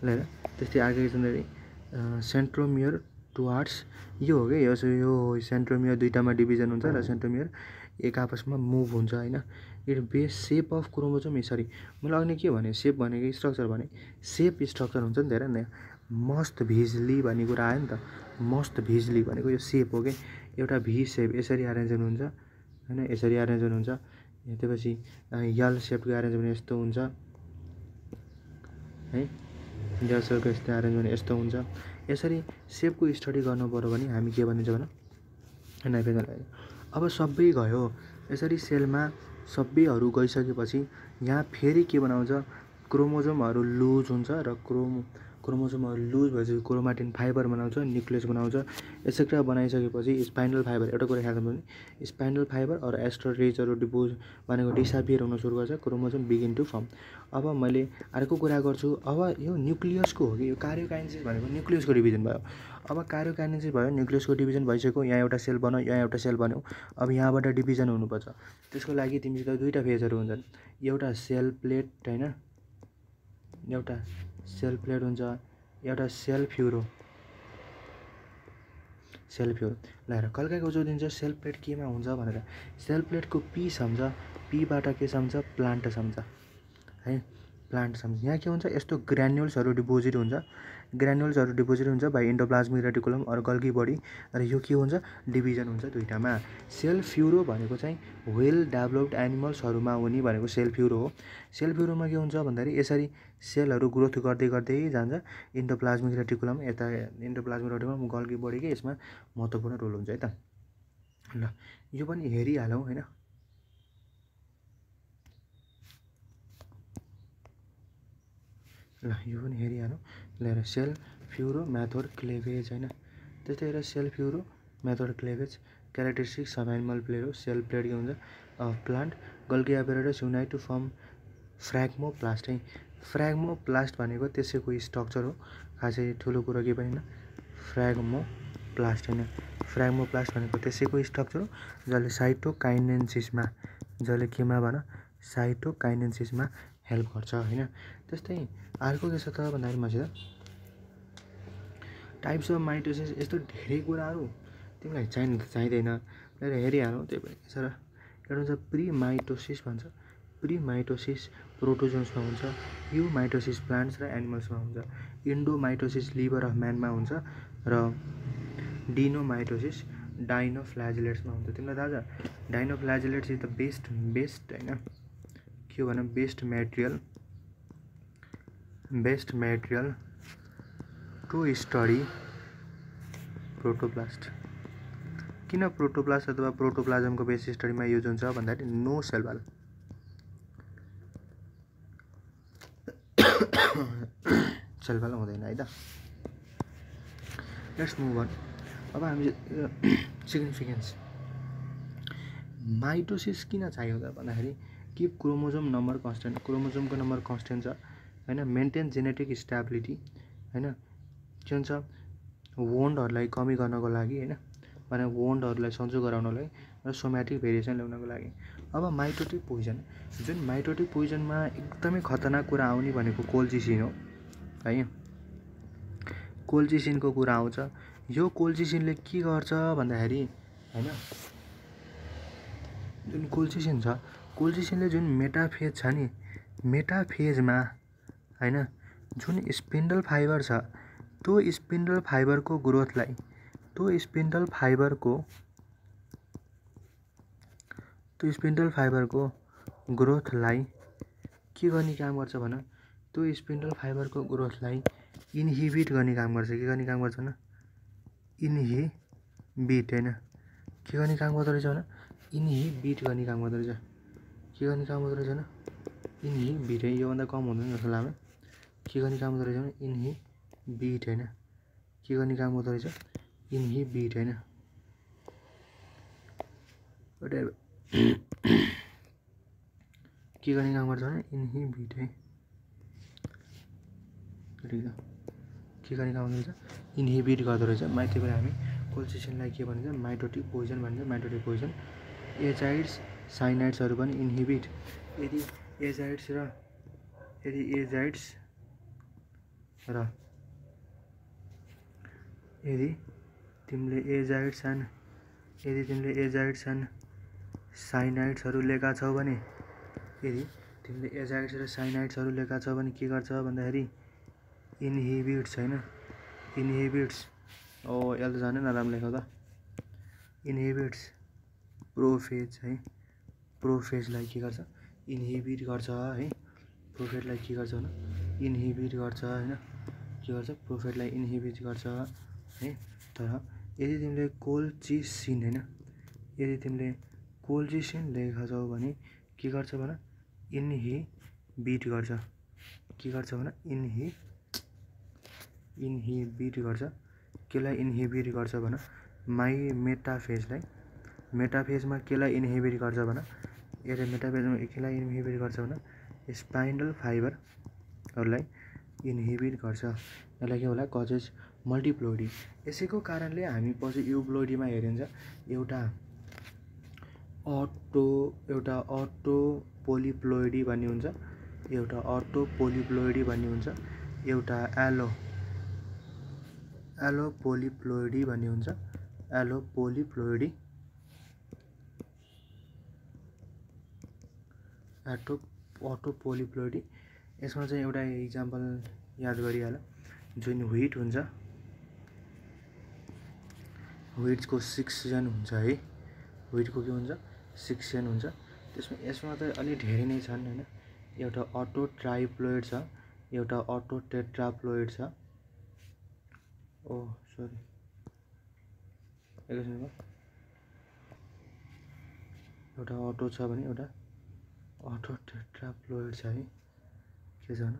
ल त्यस्तै अर्को के छ भन्दाखेरि सेन्ट्रोमियर टुवार्ड्स यो हो क्या यो सेन्ट्रोमियर दुईटामा डिभिजन हुन्छ र सेन्ट्रोमियर एक आपसमा मुभ हुन्छ होइन it base shape of chromosome यसरी मैले अघि के भने सेप भनेको स्ट्रक्चर भने सेप स्ट्रक्चर हुन्छ नि धेरै नि मस्ट भिजली भन्ने कुरा आयो नि त मस्ट भिजली भनेको यो सेप हो क्या एउटा भी सेप यसरी एरेन्जमेन्ट हुन्छ होइन यसरी एरेन्जमेन्ट हुन्छ त्यसपछि यल सेपको एरेन्जमेन्ट यस्तो हुन्छ है यल सेपको यस्तो एरेन्जमेन्ट यस्तो हुन्छ यसरी सेपको स्टडी गर्नु पऱ्यो भने हामी के भनिन्छ भने अब सबै गयो यसरी सेलमा सबैहरू गइसकेपछि यहाँ फेरि के बनाउँछ क्रोमोजोमहरू लुज हुन्छ र क्रोमोजोमहरू लुज भएपछि क्रोमाटिन फाइबर बनाउँछ न्युक्लियस बनाउँछ एक्सेट्रा बनाइसकेपछि स्पाइनल फाइबर एउटा कुरा याद गर्नु भने स्पाइनल फाइबर अरू एस्ट्रोरेजहरू डिपोज भनेको डिसापियर हुन सुरु गर्छ क्रोमोजोम बिगिन टु फर्म अब मैले अर्को कुरा गर्छु अब यो न्युक्लियसको हो कि यो कार्योकाइनेसिस भनेको न्युक्लियसको डिभिजन भयो अब कार्योकाइनेसिस भयो न्युक्लियसको डिभिजन भइसक्यो यहाँ एउटा सेल बन्यो यहाँ एउटा सेल बन्यो अब यहाँबाट डिभिजन हुनुपर्छ त्यसको लागि तिमीसित दुईवटा फेजहरू हुन्छन् एउटा सेल प्लेट होइन एउटा सेल प्लेट हुन्छ एउटा सेल फ्युरो ल हेर कल्काको जोडिन्छ सेल प्लेट केमा हुन्छ भनेर सेल प्लेटको पी सम्झ पीबाट के सम्झ प्लान्ट सम्झ है प्लान्ट सम्झ यहाँ के हुन्छ यस्तो ग्रान्युल्सहरू डिपोजिट हुन्छ बाई एन्डोप्लाज्मिक रेटिकुलम अरू गल्गी बडी र यो के हुन्छ डिभिजन हुन्छ दुईटामा सेल फ्युरो भनेको चाहिँ वेल डेभलप्ड एनिमल्सहरूमा हुने भनेको सेल फ्युरो हो सेल फ्युरोमा के हुन्छ भन्दाखेरि यसरी सेलहरू ग्रोथ गर्दै गर्दै जान्छ एन्डोप्लाज्मिक रेटिकुलम यता एन्डोप्लाज्मिक रेटिकुलम गल्गी बडीकै यसमा महत्त्वपूर्ण रोल हुन्छ है त ल यो पनि हेरिहालौँ होइन ल यो पनि हेरिहालौँ लिएर सेल फ्युरो मेथड क्लेभेज होइन त्यस्तै हेरेर cell furrow method cleavage characteristic सब एनिमल प्लेट हो सेल प्लेट के हुन्छ plant Golgi apparatus unite to form phragmoplast है फ्र्याग्मोप्लास्ट भनेको त्यसैको स्ट्रक्चर हो खासै ठुलो कुरो के पनि होइन फ्र्याग्मोप्लास्ट होइन फ्र्याग्मोप्लास्ट भनेको त्यसैको स्ट्रक्चर हो जसले साइटोकाइनेन्सिसमा हेल्प गर्छ होइन त्यस्तै अर्को के छ त भन्दाखेरि मसित टाइप्स अफ माइटोसिस यस्तो धेरै कुराहरू तिमीलाई चाहिँदैन हेरिहालौँ त्यही पनि छ र एउटा हुन्छ प्री माइटोसिस भन्छ प्री माइटोसिस प्रोटोजोन्समा हुन्छ यु माइटोसिस प्लान्ट्स र एनिमल्समा हुन्छ इन्डोमाइटोसिस लिभर अफ म्यानमा हुन्छ र डिनोमाइटोसिस डाइनोफ्ल्याजिलेट्समा हुन्छ तिमीलाई थाहा छ डाइनोफ्ल्याजिलेट्स इज द बेस्ट होइन के हो भने best material to study protoplast किन प्रोटोप्लास्ट अथवा प्रोटोप्लाज्मको बेस स्टडीमा युज हुन्छ भन्दाखेरि नो सेल वाल हुँदैन है त लेट्स मुभ अन अब हामी सिग्निफिकेन्स माइटोसिस किन चाहियो त भन्दाखेरि किप क्रोमोजोम नम्बर कन्स्टेन्ट क्रोमोजोमको नम्बर कन्स्टेन्ट छ होइन मेन्टेन जेनेटिक स्टेबिलिटी होइन के हुन्छ वोन्डहरूलाई कमी गर्नको लागि होइन भने वोन्डहरूलाई सन्चो गराउनलाई र सोम्याटिक भेरिएसन ल्याउनको लागि अब माइटोटिक पोइजन जुन माइटोटिक पोइजनमा एकदमै खतरनाक कुरा आउने भनेको कोल्चिसिन हो है कोल्चिसिनको कुरा आउँछ यो कोल्चिसिनले के गर्छ भन्दाखेरि होइन जुन कोल्चिसिन छ कोल्चिसिनले जुन मेटाफेज छ नि मेटाफेजमा होइन जुन स्पिन्डल फाइबर छ त्यो स्पिन्डल फाइबरको ग्रोथलाई के गर्ने काम गर्छ भन त्यो स्पिन्डल फाइबरको ग्रोथलाई इन्हिबिट गर्ने काम गर्छ के गर्ने काम गर्छ भन इन्हिबिट होइन के गर्ने काम गर्दो रहेछ भन इन्हिबिट गर्ने काम गर्दो रहेछ के गर्ने काम गर्दो रहेछ भन इन्हिबिट है योभन्दा कम हुँदैन जस्तो लाग्यो के गर्ने काम गर्दो रहेछ भने इन्हिबिट होइन के गर्ने काम गर्दो रहेछ इन्हिबिट होइन के गर्ने काम गर्छ भने इन्हिबिट है के गर्ने काम गर्दो रहेछ इन्हिबिट गर्दो रहेछ त्यही भएर हामी कोल्चिसिनलाई के भनिन्छ माइटोटिक पोइजन भनिन्छ माइटोटिक पोइजन एजाइड्स साइनाइड्सहरू पनि इन्हिबिट यदि एजाइड्स र तिमीले एजाइड्स एन्ड यदि तिमीले एजाइड्स एन्ड साइनाइड्सहरू लिएका छौ भने यदि तिमीले एजाइड्स र साइनाइड्सहरू लिएका छौ भने के गर्छ भन्दाखेरि इन्हिबिट्स हैन इन्हिबिट्स यसले त झन् नराम्रो लेखौ त इन्हिबिट्स प्रोफेज है प्रोफेजलाई के गर्छ इन्हिबिट गर्छ है प्रोफेजलाई के गर्छ भने इन्हिबिट गर्छ हैन के गर्छ प्रोफेजलाई इन्हिबिट गर्छ है तर यदि तिमीले कोल्चिसिन हैन यदि तिमीले कोल्चिसिन लेखेका छौ भने के गर्छ भन इन्हिबिट गर्छ के गर्छ भन इन्हिबिट गर्छ केलाई इन्हिबिट गर्छ भन माइ मेटाफेजमा केलाई इन्हिबिट गर्छ भन यसले मेटाफेजमा केलाई इन्हिबिट गर्छ भन स्पाइनल फाइबरहरूलाई इन्हिबिट गर्छ यसलाई के होला कजेज मल्टिप्लोइडी यसैको कारणले हामी पछि युब्लोइडीमा हेरिन्छ एउटा अटो पोलिप्लोइडी भन्ने हुन्छ एउटा अटो पोलिप्लोइडी भन्ने हुन्छ एउटा एलो पोलिप्लोइडी भन्ने हुन्छ एलो पोलिप्लोइडी अटो पोलिप्लोइडी यसमा चाहिँ एउटा इक्जाम्पल याद गरिहाल जुन व्हिट हुन्छ व्हिटको 6 जेन हुन्छ है व्हिटको के हुन्छ 6 जेन हुन्छ यसमा त अलि धेरै नै छन् हैन एउटा अटो ट्राइप्लोइड छ एउटा अटो टेट्राप्लोइड छ ओ सरी एकैछिन एउटा अटो छ भने एउटा अटो टेट्राप्लोइड छ है के छ भने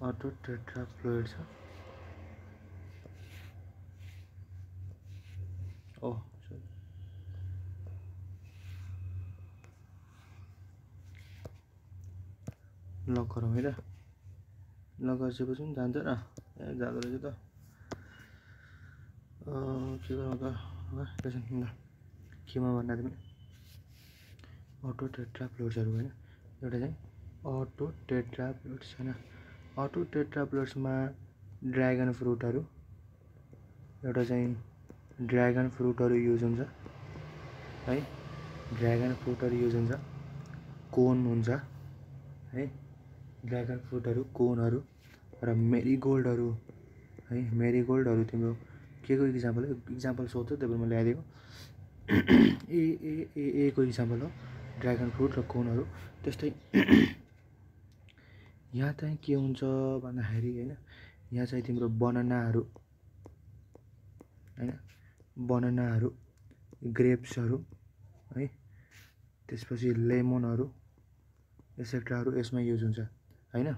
अटो टेट्राप्लोइड छ ओ सरी लक गरौँ है त लक गरिसकेपछि पनि जान्छ र ए जाँदो रहेछ त के गरौँ त एकैछिन ल केमा भन्दा तिमी अटो टेट्राप्लोइड्सहरू होइन एउटा चाहिँ अटो टेट्राप्लोइड्स होइन अटो टेट्राप्लोइड्समा ड्र्यागन फ्रुटहरू एउटा चाहिँ ड्र्यागन फ्रुटहरू युज हुन्छ है ड्र्यागन फ्रुटहरू युज हुन्छ कोन हुन्छ है ड्र्यागन फ्रुटहरू कोनहरू र मेरीगोल्डहरू है मेरीगोल्डहरू तिम्रो के को इक्जाम्पल सोध्छ त्यही भएर मैले ल्याइदिएको ए को इक्जाम्पल हो ड्र्यागन फ्रुट र कोनहरू त्यस्तै यहाँ चाहिँ के हुन्छ भन्दाखेरि हैन यहाँ चाहिँ तिम्रो बनानाहरू हैन बनानाहरू ग्रेप्सहरू है त्यसपछि लेमनहरू एसेक्ट्राहरू यसमा युज हुन्छ हैन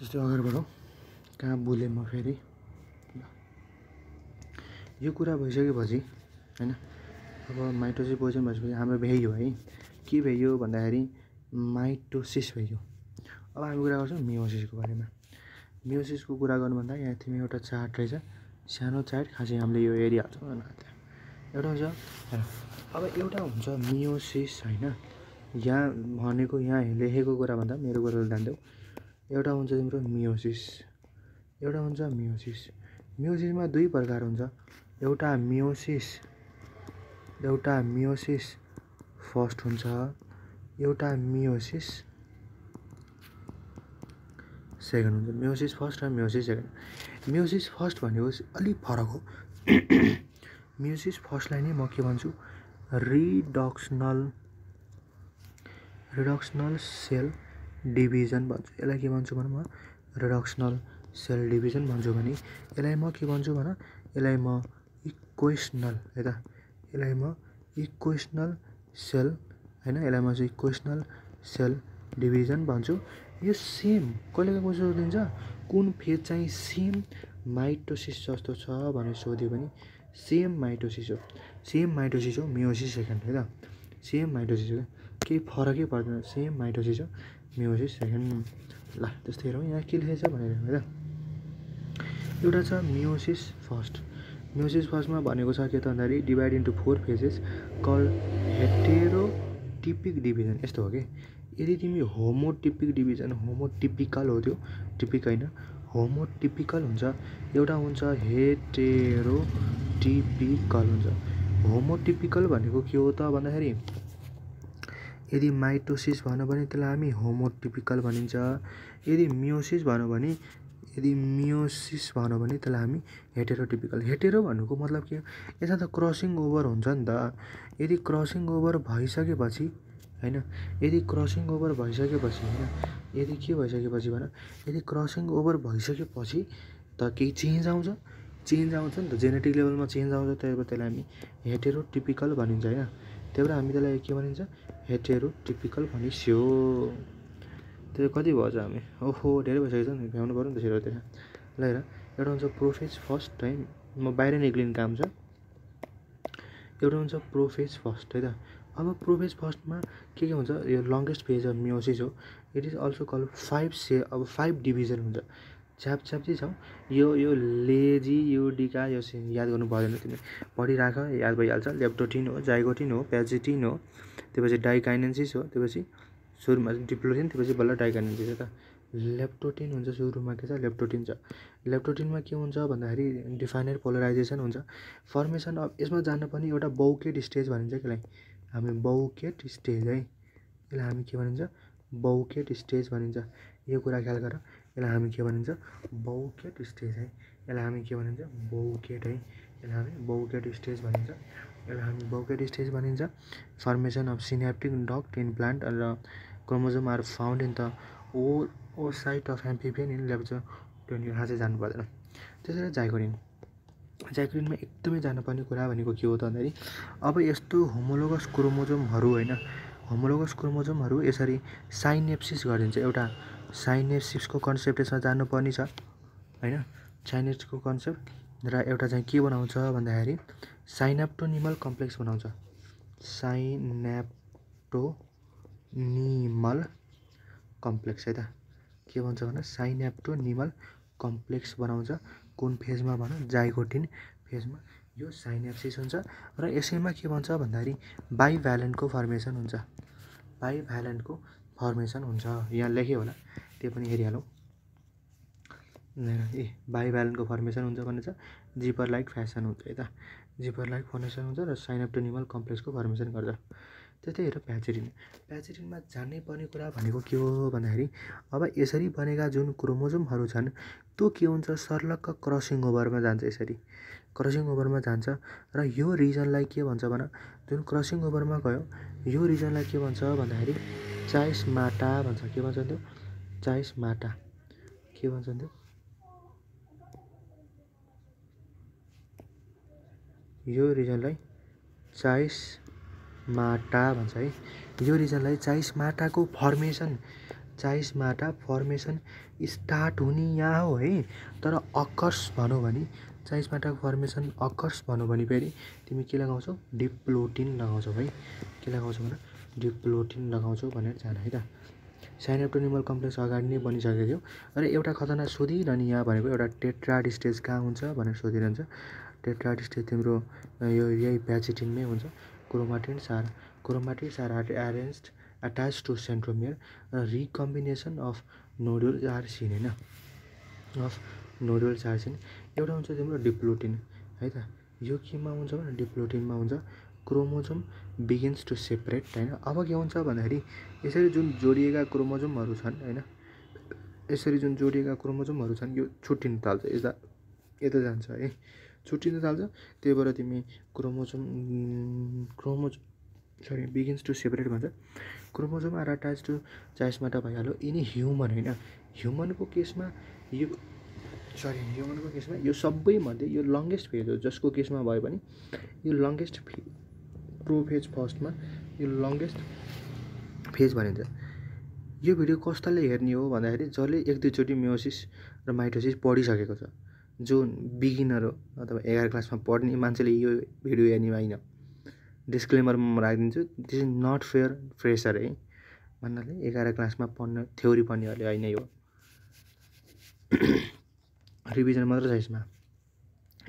जस्तै अगाडि बढौँ कहाँ बोलेँ म फेरि यो कुरा भइसकेपछि हैन अब माइटोसिस पोजिसन भइसकेपछि हाम्रो भ्याइयो है के भ्याइयो भन्दाखेरि माइटोसिस भ्याइयो अब हामी कुरा गर्छौँ मियोसिसको बारेमा मियोसिसको कुरा गर्नुभन्दा यहाँ तिमी एउटा चार्ट रहेछ सानो चार्ट खासै हामीले यो एरिया एउटा हुन्छ अब एउटा हुन्छ मियोसिस हैन यहाँ भनेको यहाँ लेखेको कुरा भन्दा मेरो कुरा ध्यान देऊ एउटा हुन्छ तिम्रो मियोसिस एउटा हुन्छ मियोसिसमा दुई प्रकार हुन्छ एउटा मियोसिस फर्स्ट हुन्छ एउटा मियोसिस सेकेन्ड हुन्छ मियोसिस फर्स्ट र मियोसिस सेकेन्ड मियोसिस फर्स्ट भनेको अलि फरक हो मियोसिस फर्स्टलाई नै म के भन्छु रिडक्सनल सेल डिभिजन भन्छु यसलाई के भन्छु भन म रिडक्सनल सेल डिभिजन भन्छु भने यसलाई म के भन्छु भन यसलाई म इक्वेसनल है त यसलाई म इक्वेसनल सेल हैन यसलाई म चाहिँ इक्वेसनल सेल डिभिजन भन्छु यो सेम कहिले क्वेसन दिन्छ कुन फेज चाहिँ सेम माइटोसिस जस्तो छ भनेर सोध्यो भने सेम माइटोसिस हो मियोसिस सेकेन्ड है त सेम माइटोसिस हो केही फरकै पर्दैन सेम माइटोसिस हो मियोसिस सेकेन्ड। ल त्यस्तै हेरौँ यहाँ के लेखेछ भनेर है त। एउटा छ मियोसिस फर्स्ट। मियोसिस फर्स्टमा भनेको छ के त भन्दाखेरि divide into 4 phases call heterotypic division. यस्तो हो कि यदि तिमी होमोटिपिक डिभिजन, होमोटिपिकल हो त्यो, टिपिक होइन, होमोटिपिकल हुन्छ, एउटा हुन्छ हेटेरोटिपिकल हुन्छ। होमोटिपिकल भनेको के हो त भन्दाखेरि यदि माइटोसिस भन्यो भने त्यसलाई हामी होमोटिपिकल भनिन्छ। यदि मियोसिस भन्यो भने त्यसलाई हामी हेटेरोटिपिकल। हेटेरो भन्नुको मतलब के, यसमा त क्रसिङ ओभर हुन्छ नि त। यदि क्रसिङ ओभर भइसकेपछि होइन, यदि क्रसिङ ओभर भइसकेपछि होइन, यदि के भइसकेपछि भन, यदि क्रसिङ ओभर भइसकेपछि त केही चेन्ज आउँछ नि त, जेनेटिक लेभलमा चेन्ज आउँछ, त्यही भएर त्यसलाई हामी हेटेरोटिपिकल भनिन्छ होइन। त्यही भएर हामी त्यसलाई के भनिन्छ, हेटेरोटिपिकल भनिस्यो। त्यो कति भएछ हामी, ओहो धेरै भइसकेको छ नि, भ्याउनु पऱ्यो नि त सेरोतिर। ल हेर, एउटा हुन्छ प्रोफेज फर्स्ट है, म बाहिर निक्लिने काम छ। एउटा हुन्छ प्रोफेज फर्स्ट है त। अब प्रोफेज फर्स्टमा के हुन्छ, यो लङ्गेस्ट फेज अफ मियोसिस हो। It is also call 5 division हुन्छ। च्याप्ची छ यो लेजी यो डिका यो याद गर्नु पर्दैन, तिमी पढिराख याद भइहाल्छ। लेप्टोटिन हो, जाइगोटिन हो, प्याजिटिन हो, त्यसपछि डाइकाइनेन्सिस हो, त्यसपछि सुरुमा डिप्लोटिन, त्यसपछि बल्ल डाइकाइनेन्सिस हो त। लेप्टोटिन हुन्छ सुरुमा, के छ लेप्टोटिन छ। लेप्टोटिनमा के हुन्छ भन्दाखेरि डिफाइनेड पोलराइजेसन हुन्छ, फर्मेसन अफ, यसमा जान्नुपर्ने एउटा बौकेट स्टेज भनिन्छ त्यसलाई हामी, बौकेट स्टेज है, यसलाई हामी के भनिन्छ, बौकेट स्टेज भनिन्छ। यो कुरा ख्याल गर, यसलाई हामी के भनिन्छ, बौकेट स्टेज है, यसलाई हामी के भनिन्छ, बौकेट है, यसलाई हामी बौकेट स्टेज भनिन्छ, यसलाई हामी बौकेट स्टेज भनिन्छ। Formation of synaptic duct in plant र chromosome are found in the oocyte of amphibian in leptotene. यहाँ चाहिँ जानु पर्दैन। त्यसरी जाइगोटिनमा एकदमै जानुपर्ने कुरा भनेको के हो त भन्दाखेरि अब यस्तो होमोलोगस क्रोमोजोमहरू होइन, होमोलोगस क्रोमोजोमहरू यसरी साइनेप्सिस गरिन्छ। एउटा साइनेप्सिसको कन्सेप्ट यसमा जान्नुपर्ने छ होइन, साइनेप्सको कन्सेप्ट। र एउटा चाहिँ के बनाउँछ भन्दाखेरि साइनाप्टोनिमल कम्प्लेक्स बनाउँछ। साइनाप्टोनिमल कम्प्लेक्स है त, के भन्छ भने साइनाप्टोनिमल कम्प्लेक्स बनाउँछ। कुन फेजमा भन, जाइगोटिन फेजमा यो साइनेप्सिस हुन्छ। र यसैमा के भन्छ भन्दाखेरि बाइभ्यालेन्टको फर्मेसन हुन्छ, बाइभ्यालेन्टको फर्मेसन हुन्छ। यहाँ लेख्यो होला, त्यो पनि हेरिहालौँ। बाइभ्यालेन्टको फर्मेसन हुन्छ भनेर छ, जिपर लाइक फ्यासन हुन्छ है त, जिपर लाइक फर्मेसन हुन्छ र साइनाप्टोनिमल कम्प्लेक्सको फर्मेसन गर्छ। त्यस्तै हेर प्याचिटिनमा जान्नै पर्ने कुरा भनेको के हो भन्दाखेरि अब यसरी बनेका जुन क्रोमोजोमहरू छन् त्यो के हुन्छ, सर्लक्क क्रसिङ ओभरमा जान्छ, यसरी क्रसिङ ओभरमा जान्छ। र यो रिजनलाई के भन्छ भन, जुन क्रसिङ ओभरमा गयो यो रिजनलाई के भन्छ भन्दाखेरि चाइस्माटा भन्छ। के भन्छ त्यो, चाइस्माटा, के भन्छ त्यो, यो रिजनलाई चाइस्माटा भन्छ है। यो रिजनलाई चाइस्माटाको फर्मेसन, चाइस्माटा फर्मेसन स्टार्ट हुने यहाँ हो है। तर अकर्स भनौँ भने, चाइस्माटाको फर्मेसन अकर्स भनौँ भने फेरि तिमी के लगाउँछौ, डिप्लोटिन लगाउँछौ है। के लगाउँछौ भने डिप्लोटिन लगाउँछौ भनेर जान है त। साइनाप्टोनिमल कम्प्लेक्स अगाडि नै बनिसकेको थियो। र एउटा खतरनाक सोधिरहने यहाँ भनेको एउटा टेट्राड स्टेज कहाँ हुन्छ भनेर सोधिरहन्छ। टेट्राड स्टेज तिम्रो यो यही प्याचिटिनमै हुन्छ। Chromatids are arranged attach to centromere र recombination of nodules are seen होइन, अफ नोडुल्स आर सिन। एउटा हुन्छ तिम्रो डिप्लोटिन है त, यो केमा हुन्छ भने डिप्लोटिनमा हुन्छ। क्रोमोजोम बिगिन्स टु सेपरेट होइन। अब के हुन्छ भन्दाखेरि यसरी जुन जोडिएका क्रोमोजोमहरू छन् होइन, यसरी जुन जोडिएका क्रोमोजोमहरू छन् यो छुट्टिन थाल्छ, यता जान्छ है, छुट्टिन थाल्छ। त्यही भएर तिमी क्रोमोजोम बिगिन्स टु सेपरेट भन्छ। क्रोमोजोम आर अट्याच टु चाइस्माटा भइहाल्यो। यिनी ह्युमन होइन, ह्युमनको केसमा यो सबैमध्ये यो लङ्गेस्ट फेज हो। जसको केसमा भयो भने यो लङ्गेस्ट प्रोफेज फर्स्टमा यो लङ्गेस्ट फेज भनिन्छ। यो भिडियो कस्ताले हेर्ने हो भन्दाखेरि जसले 1-2 मियोसिस र माइटोसिस पढिसकेको छ, जो बिगिनर हो अथवा 11 क्लासमा पढ्ने मान्छेले यो भिडियो हेर्ने होइन। डिस्क्लेमरमा म राखिदिन्छु, this is not fair fresher है, भन्नाले 11 क्लासमा पढ्न थ्योरी पढ्नेहरूले होइन यो रिभिजन मात्र छ यसमा।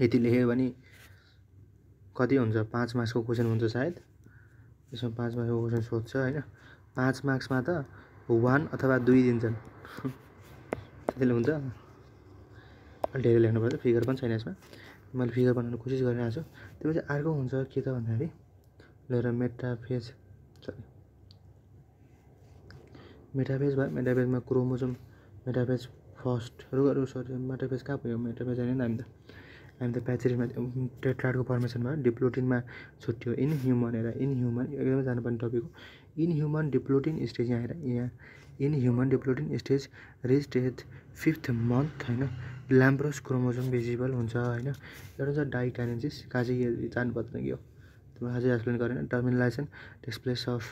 यति लेख्यो भने कति हुन्छ 5 मार्क्सको क्वेसन हुन्छ सायद यसमा 5 मार्क्सको क्वेसन सोध्छ होइन 5 मार्क्समा त 1 अथवा 2 दिन्छन् त्यसले हुन्छ अलि धेरै लेख्नुपर्छ फिगर पनि छैन यसमा मैले फिगर बनाउन कोसिस गरिरहेको छु। त्यसपछि अर्को हुन्छ के त भन्दाखेरि लिएर मेटाफेज भयो मेटाफेजमा क्रोमोजोम मेटाफेज फर्स्टहरू सरी मेटाफेज कहाँ पुग्यो मेटाफेज होइन हामी त प्याचेरीमा टेट्राडको फर्मेसन भयो डिप्लोटिनमा छुट्यो इन ह्युमन एकदमै जानुपर्ने टपिक हो इन ह्युमन डिप्लोटिन स्टेज यहाँ in human diplotene stage reach at 5th month होइन ल्याम्ब्रोस क्रोमोजोम भिजिबल हुन्छ होइन एउटा छ डाइकाइनेसिस कहाँ चाहिँ जानुपर्दैन कि हो त्यो अझै एक्सप्लेन गरेन टर्मिनलाइजेसन डिस्प्लेस अफ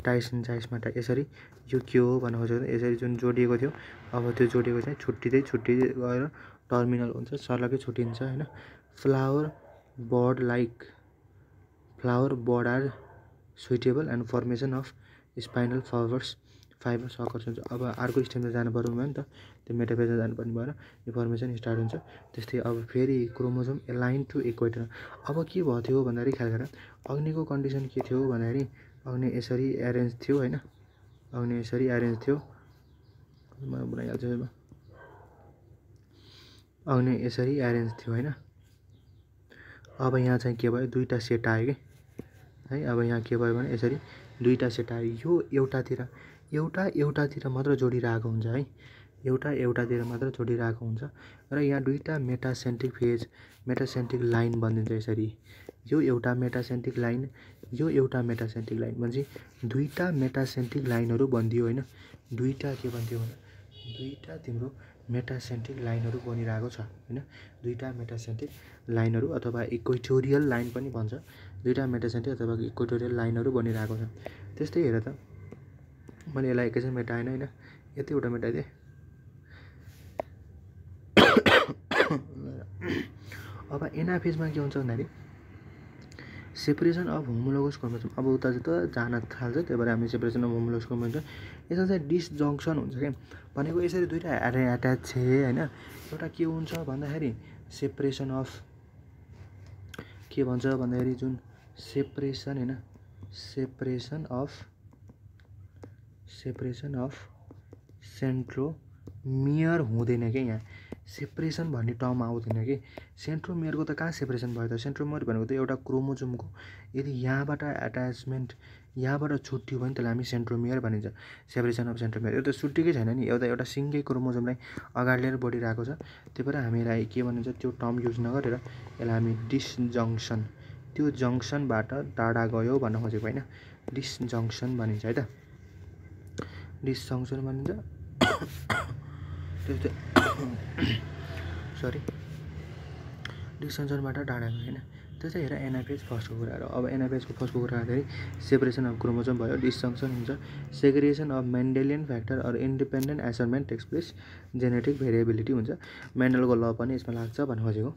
टाइसमा यसरी यो के हो भन्न खोजेको यसरी जुन जोडिएको थियो अब त्यो जोडिएको चाहिँ छुट्टिँदै गएर टर्मिनल हुन्छ सर्लकै छुट्टिन्छ होइन flower bud are suitable and formation of spinal fibres occurs हुन्छ। अब अर्को स्टेपमा जानु पर्यो भयो नि त त्यो मेटाफेजमा जानुपर्ने भएर यो फर्मेसन स्टार्ट हुन्छ। त्यस्तै अब फेरि क्रोमोजोम एलाइन टु इक्वेटर अब के भयो थियो भन्दाखेरि ख्याल गरेर अग्निको कन्डिसन के थियो भन्दाखेरि अग्नि यसरी एरेन्ज थियो होइन मलाई बनाइहाल्छु अग्नि यसरी एरेन्ज थियो होइन अब यहाँ चाहिँ के भयो दुईवटा सेट आयो कि है अब यहाँ के भयो भने यसरी दुईवटा सेट आयो यो एउटातिर मात्र जोडिरहेको हुन्छ है एउटातिर मात्र जोडिरहेको हुन्छ र यहाँ दुईवटा मेटासेन्ट्रिक लाइन बनिन्छ यसरी यो एउटा मेटासेन्ट्रिक लाइन भनेपछि दुईवटा मेटासेन्ट्रिक लाइनहरू बनिदियो होइन दुईवटा के बन्थ्यो भने दुईवटा तिम्रो मेटासेन्ट्रिक लाइनहरू बनिरहेको छ होइन दुईवटा मेटासेन्ट्रिक लाइनहरू अथवा इक्वेटोरियल लाइन पनि भन्छ दुईवटा मेटासेन्ट्रिक अथवा इक्वेटोरियल लाइनहरू बनिरहेको छ। त्यस्तै हेर त मैले यसलाई एकैछिन मेटाएन होइन यतिवटा मेटाइदिएँ अब एनाफेजमा के हुन्छ भन्दाखेरि सेपरेसन अफ होमोलोगस क्रोमोजोम अब उता त जान थाल्छ त्यही भएर हामी सेपरेसन अफ होमोलोगस क्रोमोजोम यसमा चाहिँ डिसजङ्सन हुन्छ क्या भनेको यसरी दुईवटा एट्याच छ होइन एउटा के हुन्छ भन्दाखेरि सेपरेसन अफ के भन्छ भन्दाखेरि जुन सेपरेसन होइन सेपरेसन अफ सेन्ट्रोमियर हुँदैन क्या यहाँ सेपरेसन भन्ने टर्म आउँदैन कि सेन्ट्रोमियरको त कहाँ सेपरेसन भयो त सेन्ट्रोमियर भनेको त एउटा क्रोमोजोमको यदि यहाँबाट छुट्टियो भने त्यसलाई हामी सेन्ट्रोमियर भनिन्छ सेपरेसन अफ सेन्ट्रोमियर यो त छुट्टिकै छैन नि एउटा सिङ्गै क्रोमोजोमलाई अगाडि लिएर बढिरहेको छ त्यही भएर हामीलाई के भनिन्छ त्यो टर्म युज नगरेर यसलाई हामी डिसजङ्सन त्यो जङ्सनबाट टाढा गयो भन्न खोजेको होइन डिसजङ्सन भनिन्छ है त डिसजङ्सन भनिन्छ त्यस्तै डिसजङ्सनबाट टाढा गयो होइन त्यो चाहिँ हेर एनाफेज फर्स्टको कुराहरू अब एनाफेजको फर्स्टको कुरा गर्दाखेरि सेपरेसन अफ क्रोमोजोम भयो डिसजङ्सन हुन्छ segregation of Mendelian factor or independent assignment takes place genetic variability हुन्छ मेन्डलको ल पनि यसमा लाग्छ भन्नु खोजेको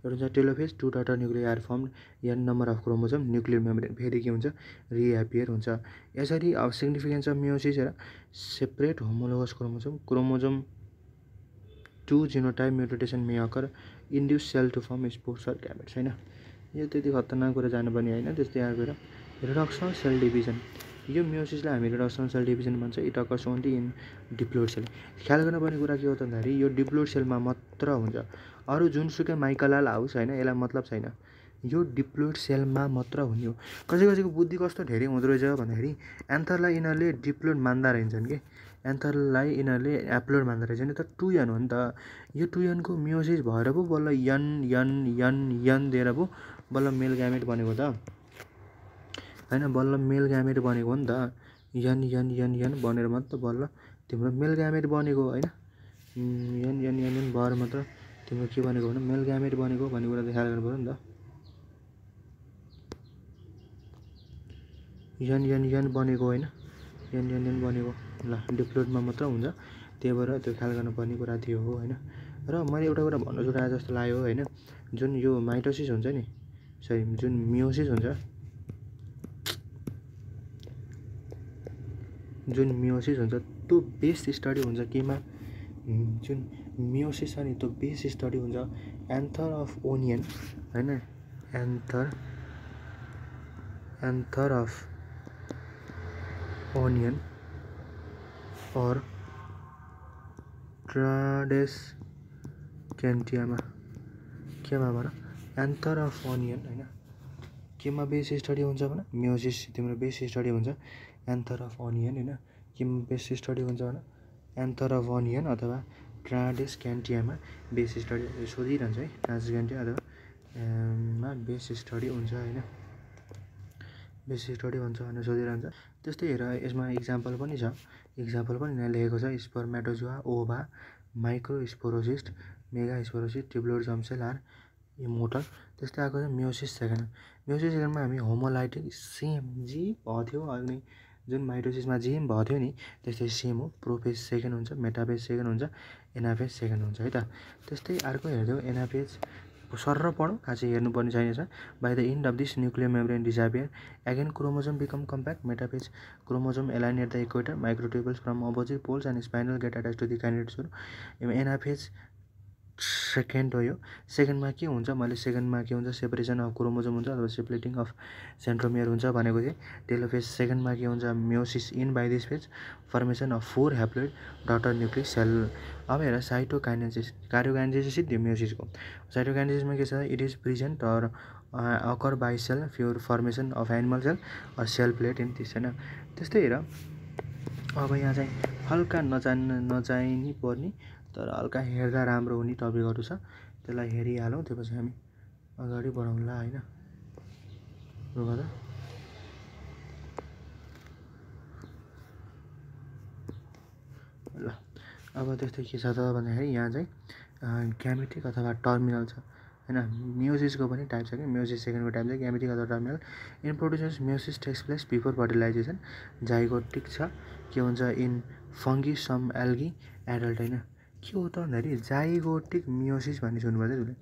एउटा हुन्छ telophase 2 daughter nuclear are form an number of chromosome nuclear membrane फेरि के हुन्छ रिएपियर हुन्छ। यसरी अब सिग्निफिकेन्स अफ मियोसिस हेर separate homologous chromosome 2 genotype mutation may occur induce cell to form spores or gametes होइन यो त्यति खतरनाक कुरा जानुपर्ने होइन। त्यस्तै आएर रिडक्सनल सेल डिभिजन यो मियोसिसलाई हामी रिडक्सनल सेल डिभिजन भन्छ it occurs only in diploid cell ख्याल गर्नुपर्ने कुरा के हो त भन्दाखेरि यो डिप्लोइड सेलमा मात्र हुन्छ अरू जुनसुकै माइकलाल हाउस होइन यसलाई मतलब छैन यो डिप्लोइड सेलमा मात्र हुने हो। कसैको बुद्धि कस्तो धेरै हुँदो रहेछ भन्दाखेरि एन्थरलाई यिनीहरूले डिप्लोइड मान्दा रहेछन् कि एन्थरलाई यिनीहरूले एप्लोइड मान्दा रहेछ नि त 2n हो नि त यो 2nको मियोसिस भएर पो बल्ल यन दिएर पो बल्ल मेल ग्यामेट बनेको त होइन बल्ल मेल ग्यामेट बनेको हो नि त यन बनेर मात्र बल्ल तिम्रो मेल ग्यामेट बनेको होइन यन भएर मात्र तिम्रो के बनेको भने मेल ग्यामेट बनेको भन्ने कुरा त ख्याल गर्नु पऱ्यो नि त यन बनेको होइन यन बनेको ल डिप्लोइडमा मात्र हुन्छ त्यही भएर त्यो ख्याल गर्नुपर्ने कुरा थियो हो होइन। र मैले एउटा कुरा भन्नु छुटाए जस्तो लाग्यो होइन जुन यो माइटोसिस हुन्छ नि जुन मियोसिस हुन्छ जुन मियोसिस हुन्छ त्यो बेस स्टडी हुन्छ केमा, जुन मियोसिस छ नि त्यो बेस स्टडी हुन्छ एन्थर अफ ओनियन होइन, एन्थर अफ ओनियन और ट्राडेस क्यान्टियामा केमा भन एन्थर अफ ओनियन होइन केमा बेस स्टडी हुन्छ भने मियोसिस तिम्रो बेस स्टडी हुन्छ एन्थर अफ ओनियन होइन केमा बेस स्टडी हुन्छ भने एन्थर अफ ओनियन अथवा ट्राडेस क्यान्टियामा बेस स्टडी सोधिरहन्छ है, ट्राडेस क्यान्टिया अथवा मा बेस स्टडी हुन्छ होइन, बेस स्टडी हुन्छ भनेर सोधिरहन्छ। त्यस्तै हेर यसमा इक्जाम्पल पनि छ, इक्जाम्पल पनि यहाँ लेखेको छ spermatozoa, ova, microsporocyst, megasporocyst, tubular germ cell are immortal. त्यस्तै आएको छ मियोसिस सेकेन्ड, मियोसिस सेकेन्डमा हामी होमोलाइटिक सेम जे भएको थियो अघि जुन माइटोसिसमा जे भएको थियो नि त्यस्तै सेम हो, प्रोफेज सेकेन्ड हुन्छ, मेटाफेज सेकेन्ड हुन्छ, एनाफेज सेकेन्ड हुन्छ है त। त्यस्तै अर्को हेर्दै एनाफेज सर्र पढौँ खासै हेर्नुपर्ने छैन छ। By the end of this nuclear membrane disappear again chromosome become compact, metaphase chromosome align at the equator, microtubules from opposite poles and spinal get attach to the kinetics. Anaphase second हो यो। सेकेन्डमा के हुन्छ, मैले सेकेन्डमा के हुन्छ separation of chromosome हुन्छ अथवा सेप्लेटिङ अफ सेन्ट्रोमियर हुन्छ भनेको थिएँ। टेलोफेज सेकेन्डमा के हुन्छ meiosis in by this phase, formation of 4 haploid daughter nucleic cell. अब हेर साइटोकाइनेसिस, कार्योकाइनेसिस थियो मियोसिसको। साइटोकाइनेसिसमा के छ, it is present or occur by cell furrow formation of animal cell or cell plate in this होइन। त्यस्तै हेर अब यहाँ चाहिँ हल्का नजानी पर्ने तर हल्का हेर्दा राम्रो हुने टपिकहरू छ, त्यसलाई हेरिहालौँ त्यसपछि हामी अगाडि बढाउँला होइन। रुक त ल अब त्यस्तै के छ त भन्दाखेरि यहाँ चाहिँ ग्यामेटिक अथवा टर्मिनल छ होइन। मियोसिसको पनि टाइप छ कि, मियोसिस सेकेन्डको टाइप छ ग्यामेटिक अथवा terminal. In produces meiosis takes place before fertilisation, zygotic छ के हुन्छ in fungi some algae adult होइन। के हो त भन्दाखेरि जाइगोटिक मियोसिस भन्ने सुन्नुपर्छ त्यसले,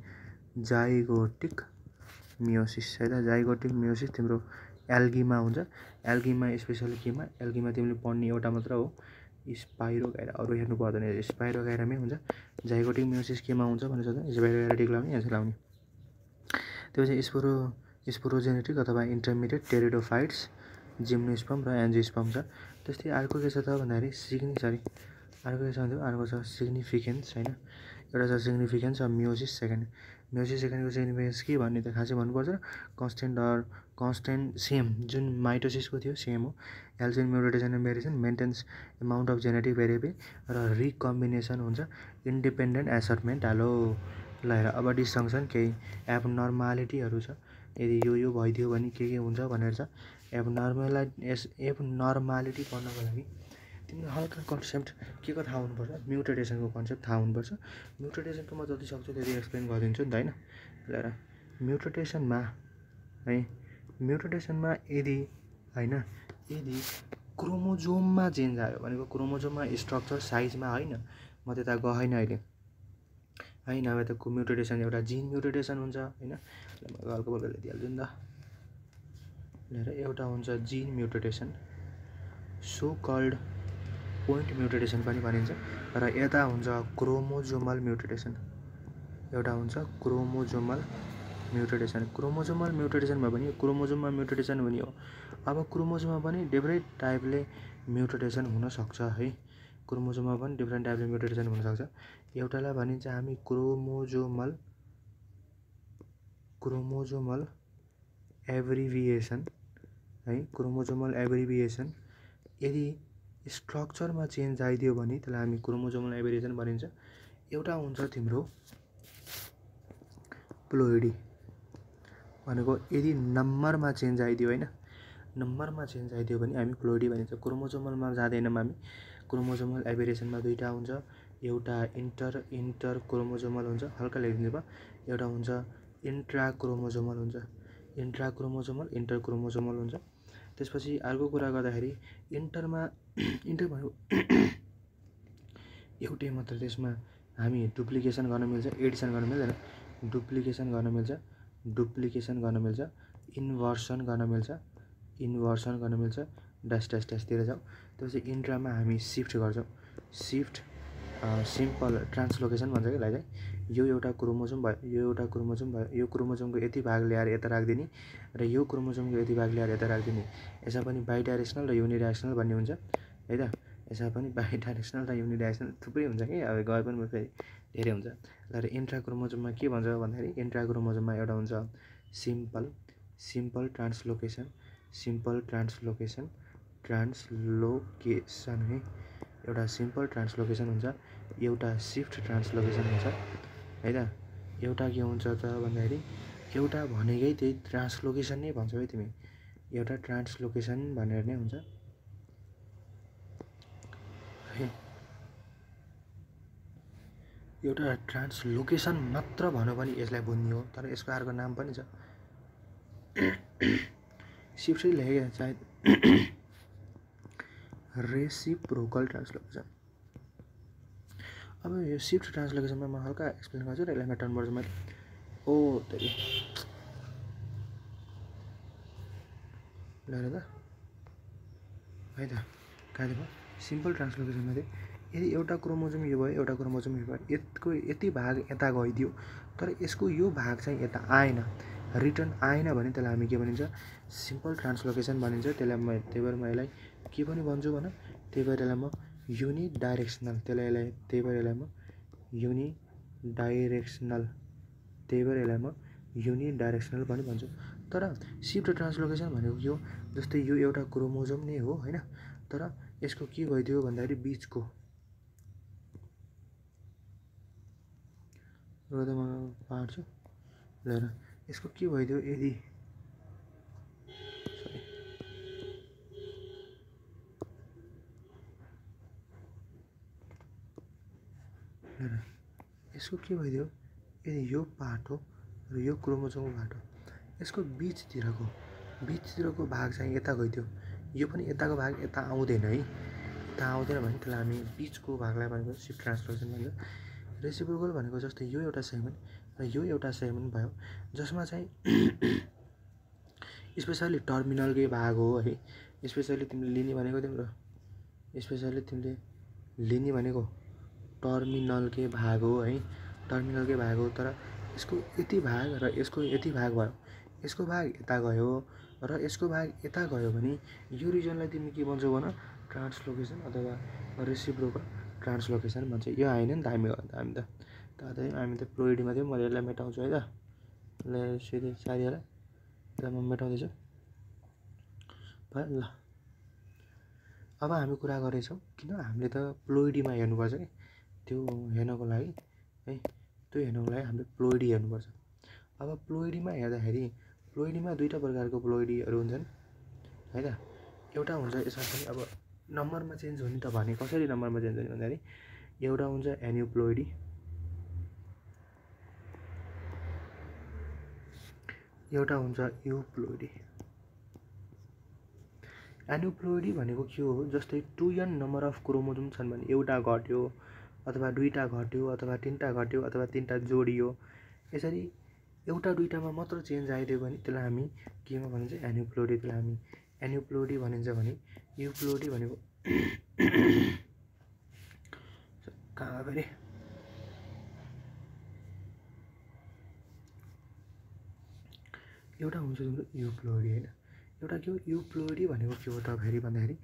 जाइगोटिक मियोसिस है त। जाइगोटिक मियोसिस तिम्रो एल्गीमा हुन्छ, एल्गीमा स्पेसली केमा, एल्गीमा तिमीले पढ्ने एउटा मात्र हो स्पाइरोगाइरा, अरू हेर्नु पर्दैन, स्पाइरोगाइरामै हुन्छ। जाइगोटिक मियोसिस केमा हुन्छ भनेर सोध्दा स्पाइरोगाइरा टिक लाउने यहाँ चाहिँ लाउने। त्यसपछि स्पोरोजेनेटिक अथवा इन्टरमिडिएट टेरिडोफाइट्स, जिम्नोस्पर्म र एन्जियोस्पर्म छ। त्यस्तै अर्को के छ त भन्दाखेरि अर्को के छ भन्दा अर्को छ सिग्निफिकेन्स होइन। एउटा छ सिग्निफिकेन्स अफ मियोसिस सेकेन्ड। मियोसिस सेकेन्डको सिग्निफिकेन्स के भन्ने त खासै भन्नुपर्छ, कन्सटेन्ट सेम जुन माइटोसिसको थियो सेम हो। Yeltsin mutation and variation maintains amount of genetic variable र रिकम्बिनेसन हुन्छ, इन्डिपेन्डेन्ट एसर्टमेन्ट हालो। ल हेर अब डिसफङ्सन केही एबनर्मालिटीहरू छ, यदि यो भइदियो भने के हुन्छ भनेर छ। एबनर्मालिटी पढ्नको लागि तिमीले हल्का कन्सेप्ट के को थाहा हुनुपर्छ, म्युटेसनको कन्सेप्ट थाहा हुनुपर्छ। म्युटेसनको म जति सक्छु त्यति एक्सप्लेन गरिदिन्छु नि त होइन। हेर म्युटेसनमा है, म्युटेसनमा यदि होइन यदि क्रोमोजोममा चेन्ज आयो भनेको क्रोमोजोममा स्ट्रक्चर साइजमा होइन, म त्यता गएन अहिले है। नभए त म्युटेसन एउटा जिन म्युटेसन हुन्छ होइन, हल्का बल्ल दिइहाल्छु नि त। हेर एउटा हुन्छ gene mutation, so called point mutation पनि भनिन्छ, र यता हुन्छ क्रोमोजोमल म्युटेसन, एउटा हुन्छ क्रोमोजोमल म्युटेसन। क्रोमोजोमल म्युटेसनमा पनि क्रोमोजोममा म्युटेसन पनि हो। अब क्रोमोजोममा पनि डिफ्रेन्ट टाइपले म्युटेसन हुनसक्छ है, क्रोमोजोममा पनि डिफ्रेन्ट टाइपले म्युटेसन हुनसक्छ। एउटालाई भनिन्छ हामी क्रोमोजोमल एब्रिभिएसन है, क्रोमोजोमल एब्रिभिएसन। यदि स्ट्रक्चरमा चेन्ज आइदियो भने त्यसलाई हामी क्रोमोजोमल एब्रिभिएसन भनिन्छ। एउटा हुन्छ तिम्रो प्लोइडी भनेको यदि नम्बरमा चेन्ज आइदियो होइन, नम्बरमा चेन्ज आइदियो भने हामी प्लोइडी भनिन्छ। क्रोमोजोमलमा जाँदैनौँ हामी, क्रोमोजोमल एब्रिभिएसनमा दुईवटा हुन्छ, एउटा इन्टर क्रोमोजोमल हुन्छ, हल्का लेखिदिनु भयो, एउटा हुन्छ इन्ट्रा क्रोमोजोमल हुन्छ, इन्टर क्रोमोजोमल हुन्छ। त्यसपछि अर्को कुरा गर्दाखेरि इन्टर भनेको एउटै मात्र, त्यसमा हामी डुप्लिकेसन गर्न मिल्छ, एडिसन गर्न मिल्दैन, डुप्लिकेसन गर्न मिल्छ, इन्भर्सन गर्न मिल्छ, डैश डैश डैशतिर जाउँ। त्यसपछि इन्ट्रामा हामी सिफ्ट गर्छौँ, सिफ्ट सिम्पल ट्रान्सलोकेसन भन्छ कि यसलाई चाहिँ। यो एउटा क्रोमोजोम भयो, यो एउटा क्रोमोजोम भयो, यो क्रोमोजोमको यति भाग ल्याएर यता राखिदिने र यो क्रोमोजोमको यति भाग ल्याएर यता राखिदिने। यसमा पनि बाइडाइरेक्सनल र युनिडाइरेक्सनल भन्ने हुन्छ है त। यसमा पनि बाइडाइरेक्सनल र युनिडाइरेक्सनल थुप्रै हुन्छ कि, अब गए पनि फेरि धेरै हुन्छ। र इन्ट्रा क्रोमोजोममा के भन्छ भन्दाखेरि इन्ट्रा क्रोमोजोममा एउटा हुन्छ सिम्पल ट्रान्सलोकेसन, सिम्पल ट्रान्सलोकेसन है। एउटा सिम्पल ट्रान्सलोकेसन हुन्छ, एउटा सिफ्ट ट्रान्सलोकेसन हुन्छ है त। एउटा के हुन्छ त भन्दाखेरि एउटा भनेकै त्यही ट्रान्सलोकेसन नै भन्छौ है तिमी, एउटा ट्रान्सलोकेसन भनेर नै हुन्छ है। एउटा ट्रान्सलोकेसन मात्र भनौँ भने यसलाई बुझ्ने हो, तर यसको अर्को नाम पनि छ, सिफ्टै लेखेको सायद रेसिप्रोकल ट्रान्सलोकेसन। अब यो सिफ्ट ट्रान्सलोकेसनमा म हल्का एक्सप्लेन गर्छु र यसलाई मेटाउनु पर्छ मैले। ओ त्यही ल त है त, कहाँ भयो सिम्पल ट्रान्सलोकेसनमा चाहिँ यदि एउटा क्रोमोजोम यो भयो, एउटा क्रोमोजोम यो भयो, यसको यति भाग यता गइदियो तर यसको यो भाग चाहिँ यता आएन, रिटर्न आएन भने त्यसलाई हामी के भनिन्छ, सिम्पल ट्रान्सलोकेसन भनिन्छ। त्यसलाई त्यही भएर म यसलाई के पनि भन्छु भन, त्यही भएर यसलाई म युनिडाइरेक्सनल, त्यही भएर यसलाई म युनिडाइरेक्सनल पनि भन्छु। तर सिफ्ट ट्रान्सलोकेसन भनेको के हो, जस्तै यो एउटा क्रोमोजोम नै हो होइन, तर यसको के भइदियो भन्दाखेरि बिचको र त म पार्छु ल, यसको के भइदियो यदि यसको के भइदियो, यदि यो पार्ट हो र यो क्रोमोजोमको पार्ट हो, यसको बिचतिरको भाग चाहिँ यता गइदियो, यो पनि यताको भाग यता आउँदैन है, यता आउँदैन भने त्यसलाई हामी बिचको भागलाई भनेको सिफ्ट ट्रान्सलोकेसन भन्छ। रेसिप्रोकल भनेको जस्तै यो एउटा सेगमेन्ट र यो एउटा सेगमेन्ट भयो, जसमा चाहिँ स्पेसली टर्मिनलकै भाग हो है, स्पेसली तिमीले लिने भनेको तिम्रो टर्मिनलकै भाग हो है, टर्मिनलकै भाग हो। तर यसको यति भाग र यसको यति भाग भयो, यसको भाग यता गयो र यसको भाग यता गयो भने यो रिजनलाई तिमी के भन्छौ भन, ट्रान्सलोकेसन अथवा रेसिप्रोकल ट्रान्सलोकेसन भन्छ। यो आएन नि त हामी त प्लोइडीमा थियौँ, मैले यसलाई मेटाउँछु है त, सिधै साथीहरूलाई त्यसलाई म मेटाउँदैछु भयो ल। अब हामी कुरा गरेछौँ किन हामीले त प्लोइडीमा हेर्नुपर्छ कि, त्यो हेर्नको लागि है, त्यो हेर्नको लागि हामीले प्लोइडी हेर्नुपर्छ। अब प्लोइडीमा हेर्दाखेरि प्लोइडीमा दुईवटा प्रकारको प्लोइडीहरू हुन्छन् है त। एउटा हुन्छ यसमा पनि अब नम्बरमा चेन्ज हुने त भने कसरी नम्बरमा चेन्ज हुने भन्दाखेरि एउटा हुन्छ एन्युप्लोइडी, एउटा हुन्छ युप्लोइडी। एन्युप्लोइडी भनेको के हो, जस्तै 2n नम्बर अफ क्रोमोजोम छन् भने एउटा घट्यो अथवा दुईवटा घट्यो अथवा तिनवटा घट्यो अथवा तिनवटा जोडियो, यसरी एउटा दुईवटामा मात्र चेन्ज आइदियो भने त्यसलाई हामी केमा भनिन्छ, एन्युप्लोइडी। त्यसलाई हामी एन्युप्लोइडी भनिन्छ भने युप्लोइडी भनेको कहाँ गरे एउटा हुन्छ तिम्रो युप्लोइडी होइन। एउटा के हो युप्लोइडी भनेको के हो त फेरि भन्दाखेरि,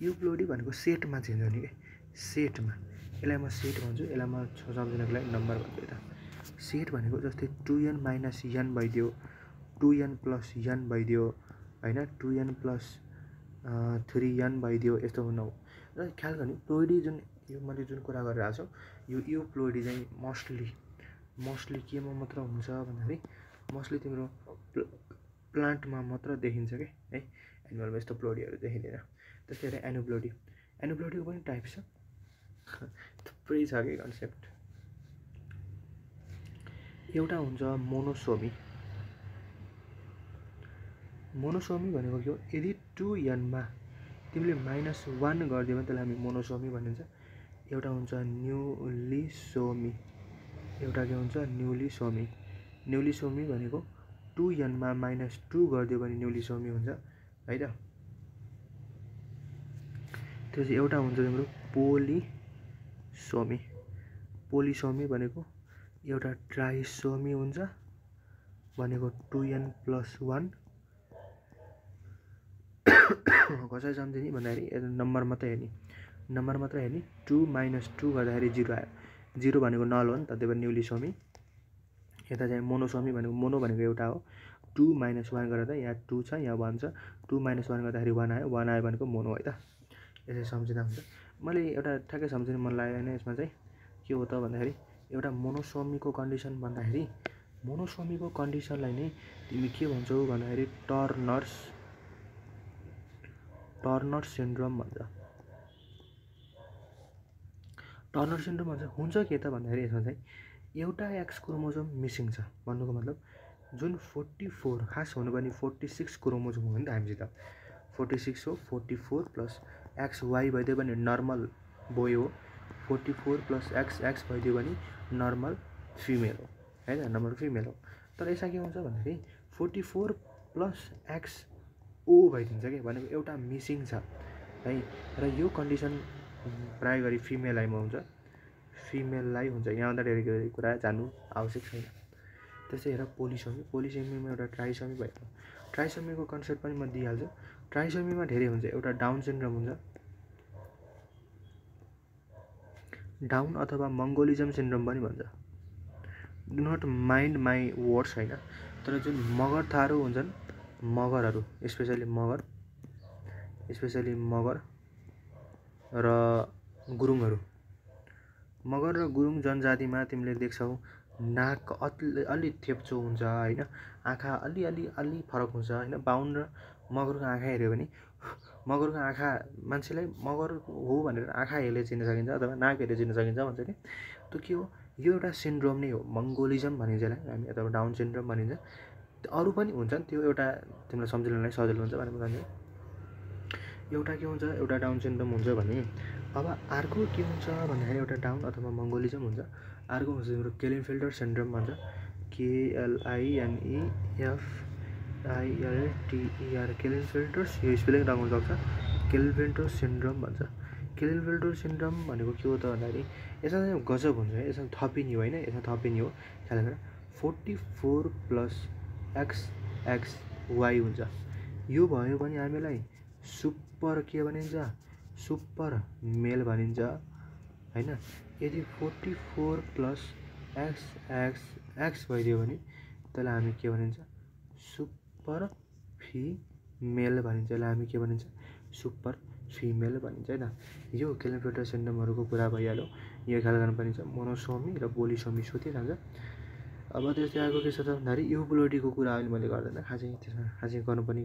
युप्लोइडी भनेको सेटमा चेन्ज हुने कि, सेटमा, यसलाई म सेट भन्छु, यसलाई म सम्झिनको लागि नम्बर भन्छु यता। सेट भनेको जस्तै 2n माइनस n भइदियो, 2n प्लस n भइदियो होइन, 2n प्लस 3n भइदियो, यस्तो हुन हो। र ख्याल गर्ने प्लोइडी जुन यो मैले जुन कुरा गरिरहेको छु, यो युप्लोइडी चाहिँ मोस्टली केमा मात्र हुन्छ भन्दाखेरि मोस्टली तिम्रो प्लान्टमा मात्र देखिन्छ कि है, एनिमलमा यस्तो प्लोइडीहरू देखिँदैन। त्यस्तै गरी एन्युप्लोइडीको पनि टाइप छ, थुप्रै छ कि कन्सेप्ट। एउटा हुन्छ मोनोसोमी भनेको के हो, यदि 2n मा तिमीले -1 गरिदियो भने त्यसलाई हामी मोनोसोमी भनिन्छ। एउटा हुन्छ न्युलिसोमी, एउटा के हुन्छ न्युलिसोमी भनेको 2n मा -2 गरिदियो भने न्युलिसोमी हुन्छ है त। त्यो चाहिँ एउटा हुन्छ तिम्रो पोलिसोमी। पोलिसोमी भनेको एउटा ट्राइसोमी हुन्छ भनेको 2n+1 कसरी सम्झिने भन्दाखेरि नम्बर मात्रै हेर्ने 2 - 2 गर्दाखेरि 0 आयो। 0 भनेको नल हो नि त, त्यही भएर न्युलिसोमी। यता चाहिँ मोनोसोमी भनेको मोनो भनेको एउटा हो। 2 - 1 गर्दा यहाँ 2 छ यहाँ 1 छ, 2 - 1 गर्दाखेरि 1 आयो, 1 आयो भनेको मोनो है त। यसरी सम्झिँदा हुन्छ। मैले एउटा ठ्याक्कै सम्झिनु मन लाग्यो होइन यसमा चाहिँ के हो त भन्दाखेरि एउटा मोनोसोमीको कन्डिसन भन्दाखेरि मोनोसोमीको कन्डिसनलाई नै तिमी के भन्छौ भन्दाखेरि टर्नर सिन्ड्रोम भन्छ। टर्नर सिन्ड्रोम भन्छ। हुन्छ के त भन्दाखेरि यसमा चाहिँ एउटा एक्स क्रोमोजोम मिसिङ छ भन्नुको मतलब जुन 44 खास हुनुपर्ने 46 क्रोमोजोम हो नि त हामीसित 46 हो। 44 प्लस एक्स वाइ भइदियो भने नर्मल बोय हो, 44 प्लस एक्स भइदियो भने नर्मल फिमेल हो होइन, नर्मल फिमेल हो। तर यसमा के हुन्छ भन्दाखेरि 44 प्लस एक्स ओ भइदिन्छ कि भनेको एउटा मिसिङ छ है। र यो कन्डिसन प्राय गरी फिमेललाईमा हुन्छ, फिमेललाई हुन्छ। यहाँभन्दा धेरै कुरा जान्नु आवश्यक छैन। त्यस्तै हेर पोलिसोमीमा एउटा ट्राइसोमी भयो। ट्राइसोमीको कन्सेप्ट पनि म दिइहाल्छु। ट्राइसोमीमा धेरै हुन्छ, एउटा डाउन सिन्ड्रोम हुन्छ, डाउन अथवा मङ्गोलिजम सिन्ड्रोम पनि भन्छ। Do not mind my words होइन, तर जुन मगर थारू हुन्छन्, मगरहरू स्पेसली मगर र गुरुङहरू, मगर र गुरुङ जनजातिमा तिमीले देख्छौ नाक अलि थेप्चो हुन्छ होइन, आँखा अलि फरक हुन्छ होइन। बाहुन र मगरको आँखा हेऱ्यो भने मगरको आँखा मान्छेलाई मगर हो भनेर आँखा हेरेर चिन्न सकिन्छ अथवा नाक हेरेर चिन्न सकिन्छ भन्छ नि। त्यो के हो, यो एउटा सिन्ड्रोम नै हो, मङ्गोलिजम भनिन्छ यसलाई हामी अथवा डाउन सिन्ड्रोम भनिन्छ। अरू पनि हुन्छन्, त्यो एउटा तिमीलाई सम्झिनलाई सजिलो हुन्छ भनेर भन्छ। एउटा के हुन्छ, एउटा डाउन सिन्ड्रोम हुन्छ भने अब अर्को के हुन्छ भन्दाखेरि एउटा डाउन अथवा मङ्गोलिजम हुन्छ। अर्को हुन्छ तिम्रो केलिनफेल्टर सिन्ड्रोम भन्छ, KLINEFILTER केलिनफेल्टर, यो स्पेलिङ लगाउन सक्छ, केलिनफेल्टर सिन्ड्रोम भन्छ। केलिनफेल्टर सिन्ड्रोम भनेको के हो त भन्दाखेरि यसमा चाहिँ गजब हुन्छ है, यसमा थपिने हो होइन, यसमा थपिने हो। ख्याल गरेर 44 प्लस XXY हुन्छ। यो भयो भने हामीलाई सुपर के भनिन्छ, सुपर मेल भनिन्छ होइन। यदि 44 प्लस XXX भइदियो भने त्यसलाई हामी के भनिन्छ, सुपर फिमेल भनिन्छ। यसलाई हामी के भनिन्छ, सुपर फिमेल भनिन्छ है त। यो केलिनफेल्टर सिन्ड्रोमहरूको कुरा भइहाल्यो। यो ख्याल गर्नुपर्ने छ। मोनोसोमी र पोलिसोमी सोधिरहन्छ। अब त्यस्तै अर्को के छ त भन्दाखेरि इभोलुटीको कुरा अहिले मैले गर्दैन, खासै गर्नुपर्ने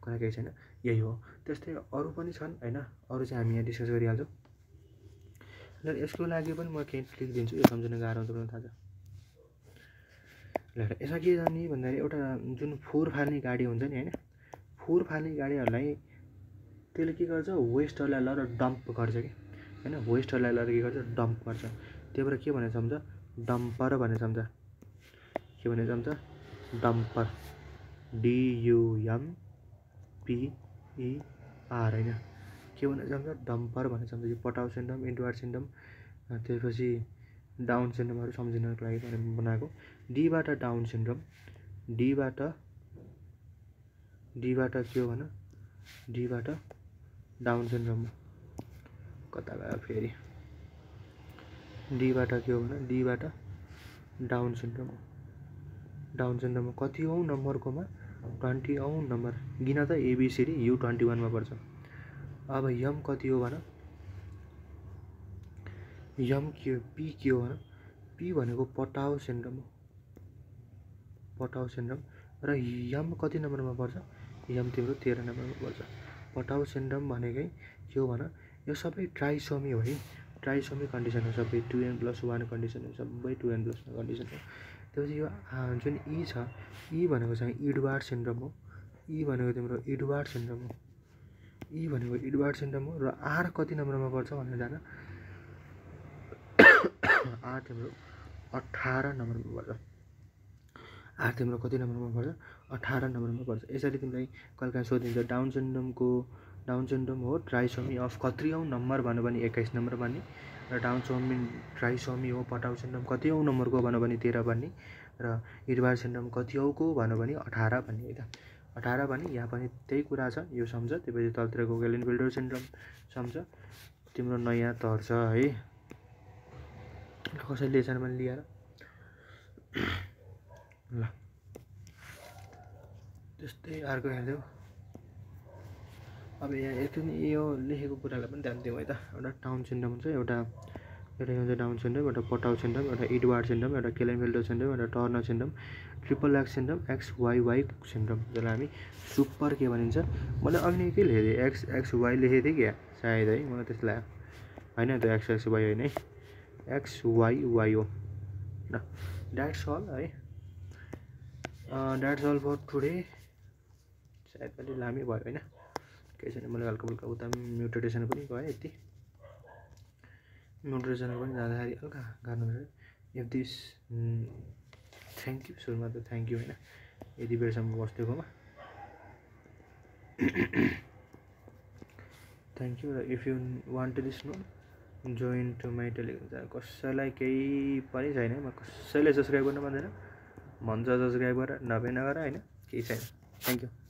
कुरा केही छैन, यही हो। त्यस्तै अरू पनि छन् होइन, अरू चाहिँ हामी यहाँ डिस्कस गरिहाल्छौँ। र यसको लागि पनि म केही लेखिदिन्छु, यो सम्झिन गाह्रो हुन्छ पनि थाहा छ। ल यसमा के जाने भन्दाखेरि एउटा जुन फोहोर फाल्ने गाडी हुन्छ नि होइन, फोहोर फाल्ने गाडीहरूलाई त्यसले के गर्छ, वेस्टहरूलाई लगेर डम्प गर्छ कि होइन, वेस्टहरूलाई लगेर के गर्छ, डम्प गर्छ। त्यही भएर के भनेर सम्झ, डम्पर भनेर सम्झ। के भनेर सम्झ, डम्पर, DUMPER होइन, के भनेर सम्झ, डम्पर भनेर सम्झ। यो पटाउ सिन्ड्रोम, एडवार्ड सिन्ड्रोम, त्यसपछि डाउन सिन्ड्रोमहरू सम्झिनको लागि बनाएको। डीबाट डाउन सिन्ड्रोम, डीबाट के हो भन, डीबाट डाउन सिन्ड्रोम कता गयो फेरि, डीबाट के हो भन, डीबाट डाउन सिन्ड्रोम। डाउन सिन्ड्रोममा कति औँ नम्बरकोमा, 20 औँ नम्बर गिन त, ABCD, U 21मा पर्छ। अब यम कति हो भन, यम के, पी के हो भन, पी भनेको पटाउ सिन्ड्रोम हो, पटाउ सिन्ड्रोम। र यम कति नम्बरमा पर्छ, यम तिम्रो 13 नम्बरमा पर्छ। पटाउ सिन्ड्रोम भनेकै के हो भन, यो सबै ट्राइसोमी हो है, ट्राइसोमी कन्डिसन हो, सबै 2n+1 कन्डिसन हो, सबै 2n+1 कन्डिसन हो। त्यसपछि यो जुन ई छ, ई भनेको चाहिँ एडवार्ड सिन्ड्रोम हो, ई भनेको तिम्रो एडवार्ड सिन्ड्रोम हो, ई भनेको एडवार्ड सिन्ड्रोम हो। र आर कति नम्बरमा पर्छ भनेर जान, आर तिम्रो 18 नम्बरमा पर्छ। आर तिम्रो कति नम्बरमा पर्छ, 18 नम्बरमा पर्छ। यसरी तिमीलाई कहिले काहीँ सोधिन्छ डाउन सिन्ड्रोमको डाउन सिन्ड्रोम हो ट्राइसोमी अफ कतिौँ नम्बर भन्यो भने 21 नम्बर भन्ने र डाउन ट्राइसोमी हो पटाउ सिन्ड्रोम कतिौँ नम्बरको भन्यो भने 13 भन्ने र इडवार्ड सिन्ड्रोम कतिौँको भन्यो भने 18 भन्ने है त 18 भन्ने यहाँ पनि त्यही कुरा छ यो सम्झ त्यसपछि तलतिरको ग्लेनफिल्डर सिन्ड्रोम सम्झ तिम्रो नयाँ तर्छ है कसैले लेसन पनि लिएर ल त्यस्तै अर्को हेर्दै अब यहाँ एकछिन यो लेखेको कुरालाई पनि ध्यान दिउँ है त एउटा डाउन सिन्ड्रोम हुन्छ एउटा हुन्छ डाउन सिन्ड्रोम एउटा पटाउ सिन्ड्रोम एउटा इडवार्ड सिन्ड्रोम एउटा ग्लेनफिल्डर सिन्ड्रोम एउटा Turner syndrome triple x syndrome XYY syndrome जसलाई हामी सुपर के भनिन्छ मैले अघि के लेखेको थिएँ XY लेखेको थिएँ क्या सायद है मलाई त्यस्तो लाग्यो होइन त्यो XY होइन है XYY हो ल द्याट्स अल है द्याट्स अल फर टुडे सायद अलि लामै भयो होइन केही छैन मैले हल्का फुल्का उता म्युटेसन पनि गएँ यति म्युटेसन पनि जाँदाखेरि हल्का गाह्रो इफ दिस थ्याङ्क यू सुरुमा त थ्याङ्क यू होइन यति बेरसम्म बस्दिएकोमा थ्याङ्क यू र if you want this no join to my Telegram कसैलाई केही पनि छैन म कसैले सब्सक्राइब गर्नु भन्दैन भन्छ सब्सक्राइब गर नभए नगर होइन केही छैन थ्याङ्क यू